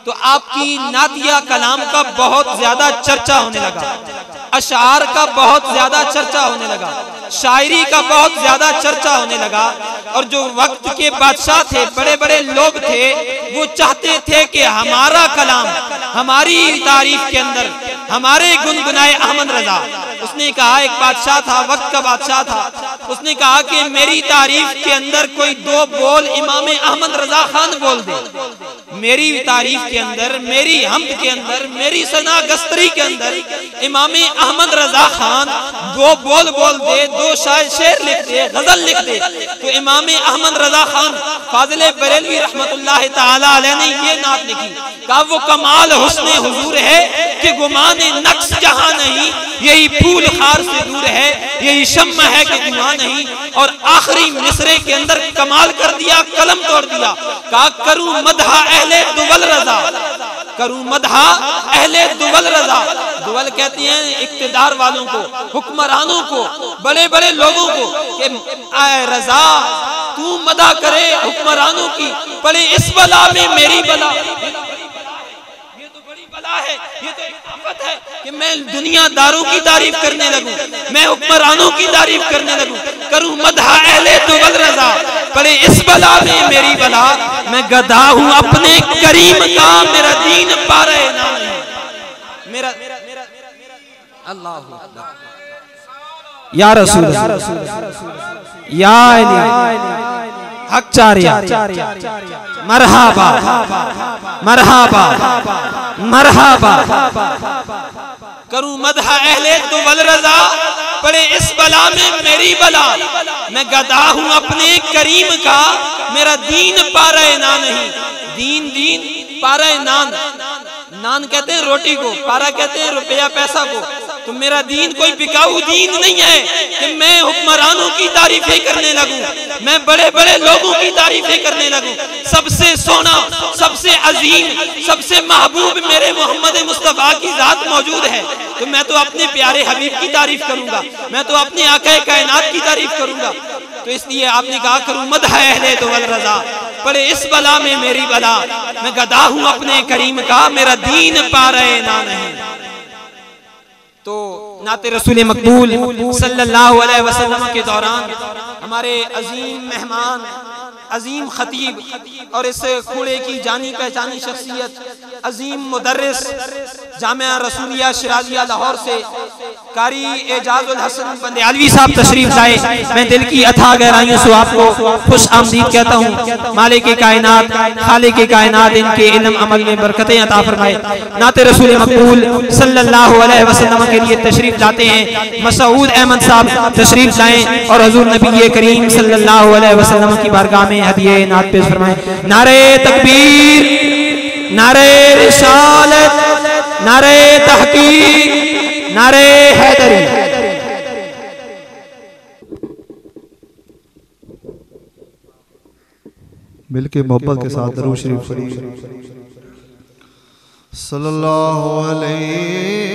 तो आपकी नातिया कलाम का बहुत ज्यादा चर्चा होने लगा, अशार का बहुत ज्यादा चर्चा होने लगा, शायरी का बहुत ज्यादा चर्चा होने लगा। और जो वक्त के बादशाह थे, बड़े बड़े लोग थे, वो चाहते थे कि हमारा कलाम हमारी तारीफ के अंदर, हमारे गुनगुनाए अहमद रजा, उसने कहा, एक बादशाह था, वक्त का बादशाह था, उसने कहा कि मेरी तारीफ के अंदर कोई दो बोल इमाम अहमद रजा खान बोल दे। मेरी तारीफ के अंदर, मेरी हम्द के अंदर, मेरी सना गस्तरी के अंदर इमाम अहमद रजा खान दो बोल बोल दे, दो शेर लिख दे, गजल लिख दे। तो इमाम अहमद रजा खान फाजिल बरेलवी रहमतुल्लाह ताला अलैह ने ये नात लिखी, कहा वो कमाल हुस्ने हुजूर है कि गुमाने नक्श जहां नहीं, यही फूल खार से दूर है, यही शम्मा है कि धुआं नहीं। और आखिरी मिसरे के अंदर कमाल कर दिया, कलम तोड़ दिया, कहा करूं मदहा अहले दुवल रजा, करूं मदहा अहले दुवल रजा। दुवल कहती हैं इक्तिदार वालों को, हुक्मरानों को, बड़े बड़े लोगों को, कि आए रजा तू मदा करे हुक्मरानों की, पड़े इस बला में मेरी बला। ये तो बड़ी बला है, ये तो एक आफत है कि मैं दुनियादारों की तारीफ करने लगूं, मैं हुक्मरानों की तारीफ करने लगूं, करूं मदहा अहले दुवल रजा, पड़े इस बला में मेरी बला। मैं गधा हूं अपने करीम का, मेरा दीन पा रहे ना मेरा अल्लाह या रसूल या हक चारिया मरहबा मरहबा मरहबा। करूं मदहा अहले दुवल रजा, पड़े इस बला में मेरी बला। मैं गधा हूं अपने करीम का, मेरा दीन पा रहे ना नहीं। दीन दीन पा रहे नान, नान कहते हैं रोटी को, पारा कहते हैं रुपया पैसा को। तो मेरा दीन कोई बिकाऊ दीन नहीं है कि मैं हुक्मरानों की तारीफें करने लगूं, मैं बड़े बड़े लोगों की तारीफें करने लगूं। सबसे सोना, सबसे अजीम, सबसे महबूब मेरे मोहम्मद मुस्तफा की जात मौजूद है, तो मैं तो अपने प्यारे हबीब की तारीफ करूंगा, मैं तो अपने आक़ाए कायनात की तारीफ करूंगा। तो इसलिए आपने कहा करूं मदह अहले दुवल रजा, पड़े इस बला में मेरी बला। मैं गधा हूं अपने करीम का, मेरा दीन पा रहे ना नहीं। तो नाते रसूल मकबूल सल्लल्लाहु अलैहि वसल्लम के दौरान हमारे अजीम मेहमान, अजीम खतीब और इस खुले की जानी पहचानी शख्सियत अजीम मुदर्रिस जामिया रसूलिया शिराजिया लाहौर से कारी एजाजुल हसन बंदेयालवी साहब तशरीफ लाए। मैं दिल की अथाह गहराइयों से आपको खुश आमदीद कहता हूँ। मालिक के कायनात, खालिक के कायनात इनके इल्म अमल में बरकतें अता फरमाए। नाते रसूल मकबूल सल्लल्लाहु अलैहि वसल्लम के लिए तशरीफ लाते हैं मसूद अहमद साहब तशरीफ लाएं और हुजूर नबी करीम सल्लल्लाहु अलैहि वसल्लम की बारगाह में हदिये नात पेश फरमाएं। नारे तकबीर, नारे रिसालत, नारे तहकीक, नारे हैदरी। मिलके मोहब्बत के साथ दरूद शरीफ पढ़िए। सल्लल्लाहु अलैहि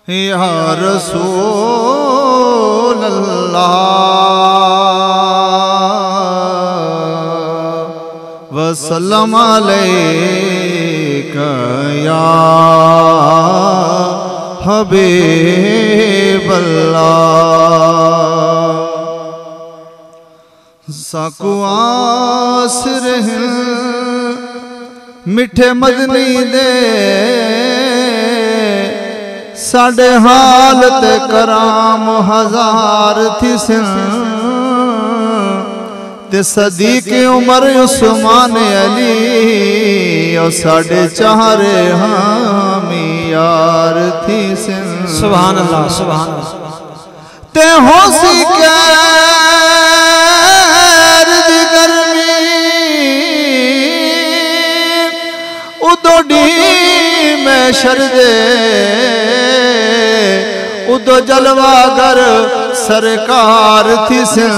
या रसूल अल्लाह वसल्लम अलैका या हबीब अल्लाह। साकू आस रहे मिठे मदनी दे, साडे हाल ते कराम हजार थी सिन, ते सदीक उमर उस्मान अली और साडे चारे हामी यार थी सिन। सुभान अल्लाह, सुभान अल्लाह। ते होसी कैर दी गर्मी उदोडी में शरदे, उदो जलवागर सरकार थी सिन,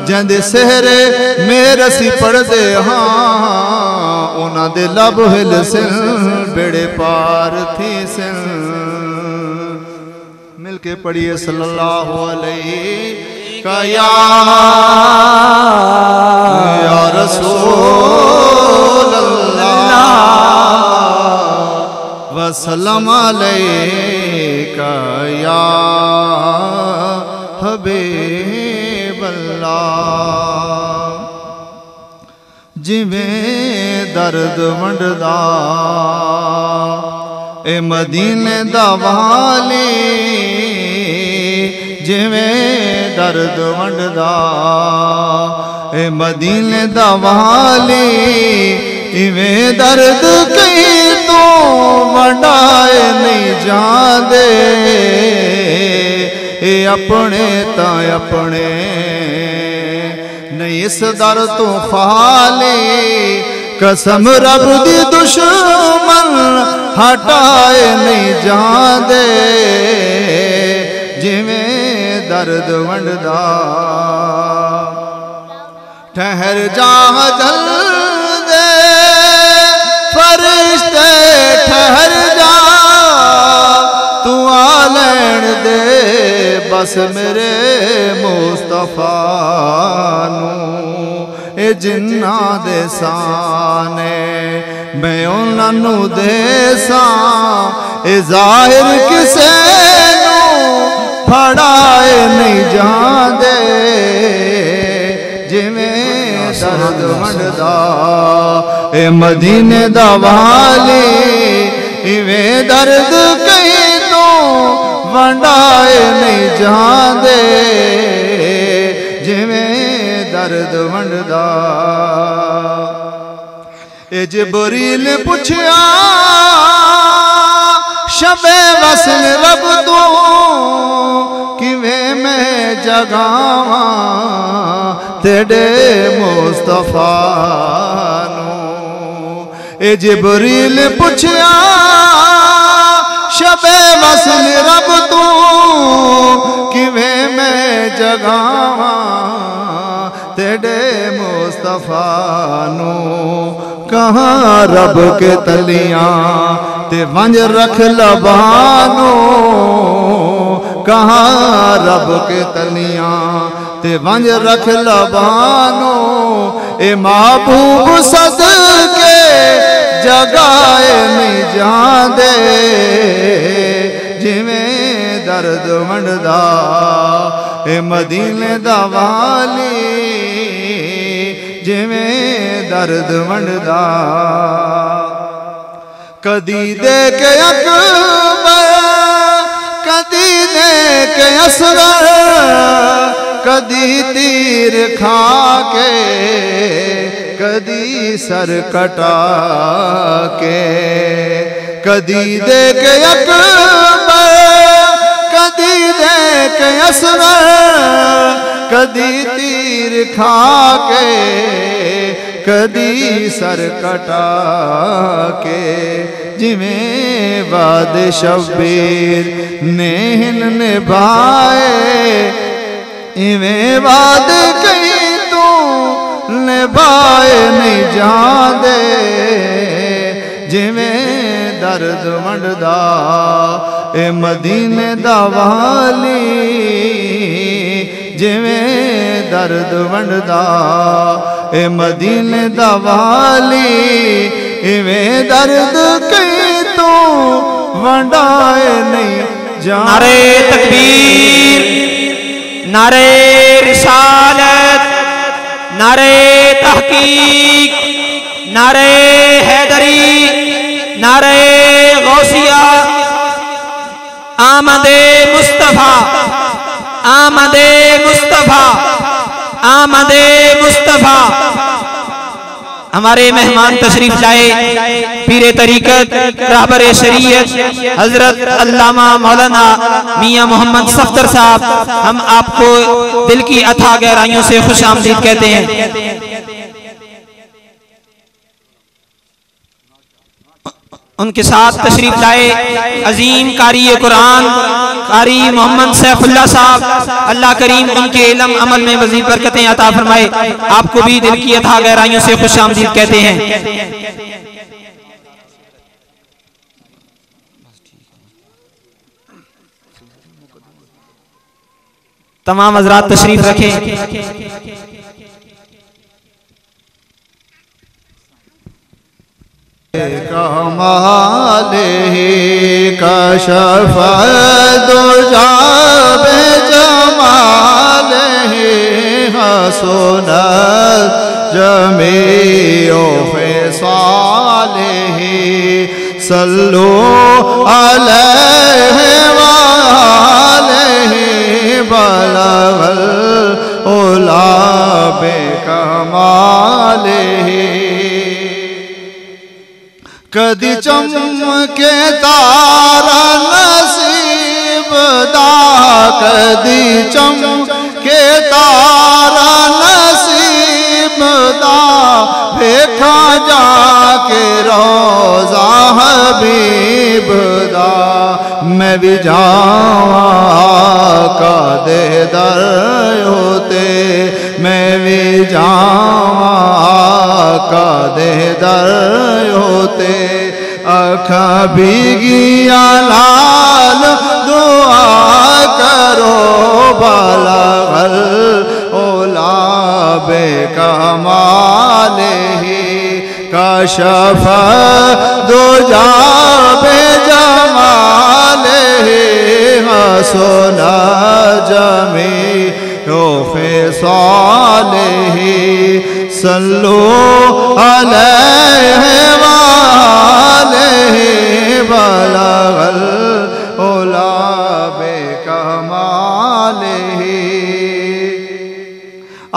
जंदे सहरे मेरे सी पढ़दे हाँ, उन्हां दे लब हिल सिन बेड़े पार थी सिन। मिलके पढ़िए सल्लल्लाहु अलैहि या रसूल अल्लाह वसल्लम अलैका या हबीब अल्लाह। जिवें दर्द वंडदा ए मदीने दा वाली जिवें दर्द वंडदा ए मदीने दा वाली इवें दर्द कहीं तो वंडाए नहीं जांदे ए अपने ता अपने नहीं इस दर तो खाली कसम रब दी दुश्मन हटाए नहीं जांदे जिवें दर्द वंडदा ठहर जा जल्दे फरिश्ते ठहर जा तू आ लैण दे बस मेरे मुस्तफा नू ए जिन्ना दे साने मैं उन्हां दे सां ए जाहिर किसे नू फड़ाए नहीं जांदे जिवें दर्द वंडदा ए मदीने दा वाली इवें दर्द कहीं तो वंडाए नहीं जांदे जिवें दर्द वंडदा ए जिबरील पुछया शबे वसल रब तू किवें मैं जगावां तेरे मुस्तफा नू ए जिबरील पुछया शबे वसल रब तू किवें मैं जगावां तेरे मुस्तफा नू कहाँ रब के तलियां ते वंज रख लबानो कहाँ रब के तलियां ते वंज रख लबानो ए महबूब सदके जगाए नहीं जांदे जिवें दर्द वंडदा ए मदीने दा वाली जिवें दर्द वंडदा कदी दे के अकबर कदी दे के असगर कदी तीर खा के कदी सर कटा के कदी दे के अकबर कदी दे के असगर कदी तीर खा के कदी सर कटा के जिवें वाद शब्बीर नेहन निभाए इवें वाद कहीं तू निभाए नहीं जांदे जिवें दर्द वंडदा ए मदीने दा वाली जिवें दर्द वंडदा ए मदीने दा वाली इवें दर्द कहीं तो वंडाए नहीं जांदे। नारे तकबीर, नारे रिसालत, नारे तहकीक, नारे हैदरी, नारे गौसिया, आमदे मुस्तफा, आमदे मुस्तफा, आमदे मुस्तफा। हमारे मेहमान तशरीफ लाए पीरे तरीकत रहबरे शरीयत हजरत अल्लामा मौलाना मियां मोहम्मद सफ्दर साहब, हम आपको दिल की अथाह गहराइयों से खुश आमदीद कहते हैं। उनके साथ तशरीफ लाए अजीम कारी कुरान कारी मोहम्मद सैफुल्लाह साहब, अल्लाह करीम उनके इल्म अमल में मज़ीद बरकतें अता फरमाए। आपको भी दिल की अथाह गहराइयों से खुश आमदीद कहते हैं। तमाम हज़रात तशरीफ रखें। कमाले कशफ दुजा बे जमाले हसुनत जमीओ फ़िसालिही सल्लू अलैहि वालिही बलगल उला बेकमालिही। कदी चमके तारा नसीब दा, कदी चमके तारा नसीब दा, देखा जाके रोज़ा हबीब दा। मैं भी जावा का दे दर होते, मैं भी जावा का दे दर होते। अखा भीगिया लाल दुआ करो बलगल उला बेकमालिही। कशफ दुजा बेजमालिही हसन जमीओ फ़िसालिही सल्लू अलैहि वालिही बलगल उला बेकमालिही।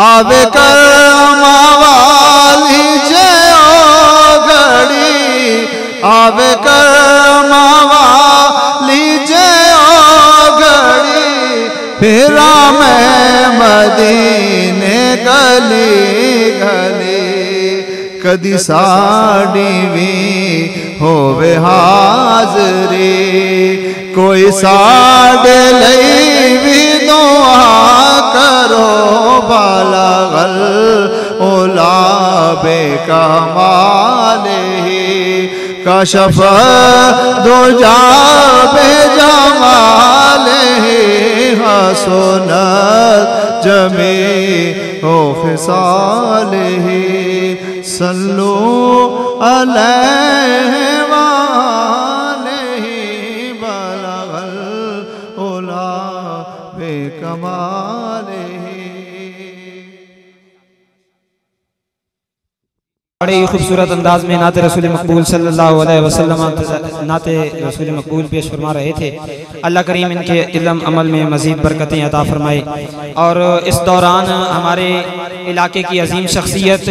आवे कर्मा वाली जयो घड़ी, आवे कर्मा वाली जयो घड़ी, फिरा मैं मदीने गली गली। कदी साड़ी भी होवे हाज़री, कोई साड़े लई भी दुआ करो बलगल उला बेकमालिही। कशफ दुजा बेजमालिही हसन जमीओ फ़िसालिही सल्लू अलैहि वालिही बलगल उला बेकमालिही। बड़े ही खूबसूरत अंदाज में नाते रसूल मकबूल सल्लल्लाहु अलैहि वसल्लम नाते रसूल मकबूल पेश फरमा रहे थे। अल्लाह करीम इनके इल्म अमल में मज़ीद बरकतें अता फरमाए। और इस दौरान हमारे इलाके की अजीम शख्सियत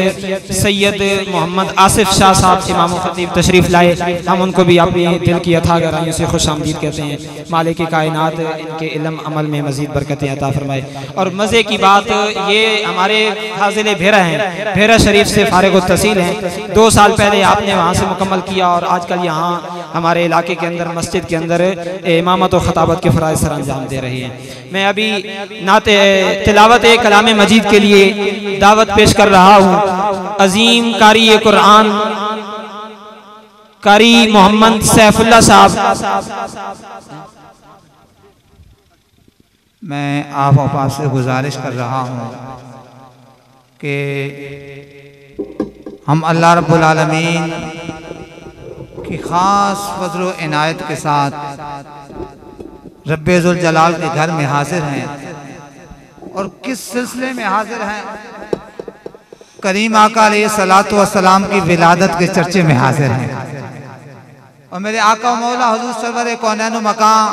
सैयद मोहम्मद आसिफ शाह साहब इमाम खतीब तशरीफ़ लाए। हम उनको भी अपने दिल की अथाह गहराइयों से खुश आमदीद कहते हैं। मालिक कायनात इनके इल्म अमल में मज़ीद बरकतें अता फरमाए। और मज़े की बात ये हमारे फाजिल भेरा हैं, भेरा शरीफ से फारिग तहसील हैं। 2 साल पहले आपने वहाँ से मुकम्मल किया और आजकल यहाँ हमारे इलाके के अंदर मस्जिद के अंदर इमामत और खताबत के फ़राइज़ सर अंजाम दे रही हैं। मैं अभी नाते तिलावत कलाम मजीद के लिए दावत पेश कर रहा हूँ अजीम कारी कुरान कारी मोहम्मद सैफुल्लाह साहब। मैं आप से गुजारिश कर रहा हूँ कि हम अल्लाह रब्बुल आलमीन की ख़ास फज़ल व इनायत के साथ रब्बे ज़ुल जलाल के घर में हाजिर हैं। और किस सिलसिले में हाजिर हैं? करीम आका अलैहिस्सलातु वस्सलाम की विलादत के चर्चे में हाजिर हैं। और मेरे आका मौला हुज़ूर सरवर कौनैन व मकान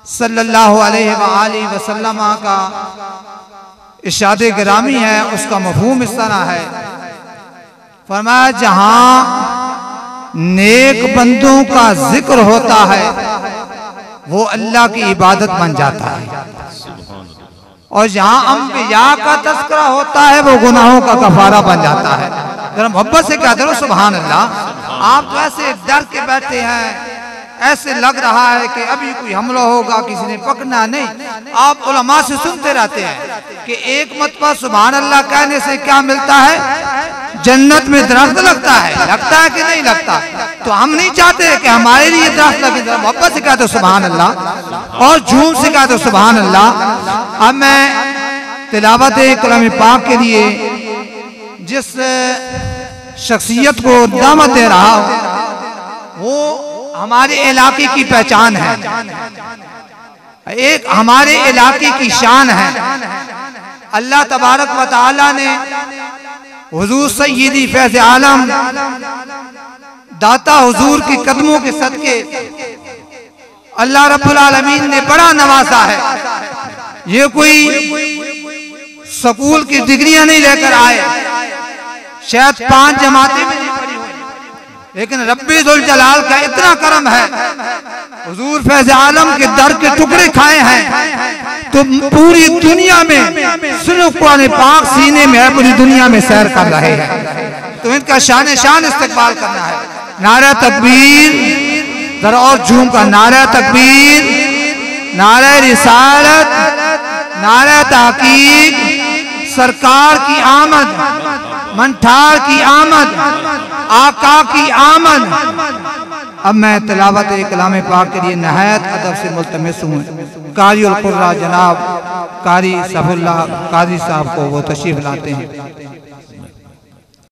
सल्लल्लाहु अलैहि वसल्लम का इरशाद गिरामी है, उसका मफ़हूम इस तरह है। फरमाया जहां नेक बंदों का जिक्र होता है वो अल्लाह की इबादत बन जाता है, और जहां अंबिया का तज़किरा होता है वो गुनाहों का कफारा बन जाता है। जरा मोहब्बत से कहते रहो सुभान अल्लाह। आप तो ऐसे डर के बैठे हैं, ऐसे लग रहा है कि अभी कोई हमला होगा, किसी ने पकड़ना। नहीं, आप उलमा से सुनते रहते हैं कि एक मरतबा सुभान अल्लाह कहने से क्या मिलता है? जन्नत में दरख्त लगता है कि नहीं लगता? तो हम नहीं चाहते कि हमारे लिए दरख्त लगे। मोहब्बत से कहते सुभान अल्लाह और झूम से कहते सुभान अल्लाह। अब मैं तिलावत कलाम पाक के लिए जिस शख्सियत को दावत दे रहा हूँ वो हमारे इलाके की पहचान है, एक हमारे इलाके की शान है। अल्लाह तबारक व तआला ने हुजूर सय्यदी फैज़ आलम दाता हुजूर के कदमों के सदके अल्लाह रब्बुल आलमीन ने बड़ा नवाजा है। ये कोई स्कूल की डिग्रियां नहीं लेकर आए, शायद 5 जमातें में नहीं पढ़ी हुई, लेकिन रब्बी जुल जलाल का इतना करम है, हुजूर फैज़ आलम के दर के टुकड़े खाए हैं तो पूरी दुनिया में सिर्फ कुरान पाक सीने में है, पूरी दुनिया में सैर कर रहे हैं। तो इनका शान शान इस्तकबाल करना है। नारा तकबीर, जरा और झूम का नारा तकबीर, नारा रिसालत, नारा तहकीक, सरकार की आमद, मंठार की आमद, आका की आमद। अब मैं तिलावत कलाम पाक के लिए नहायत अदब से मुल्तमिस हूँ। कारी उल कुर्रा जनाब कारी सफुल्लाह काजी साहब को वो तशरीफ लाते हैं।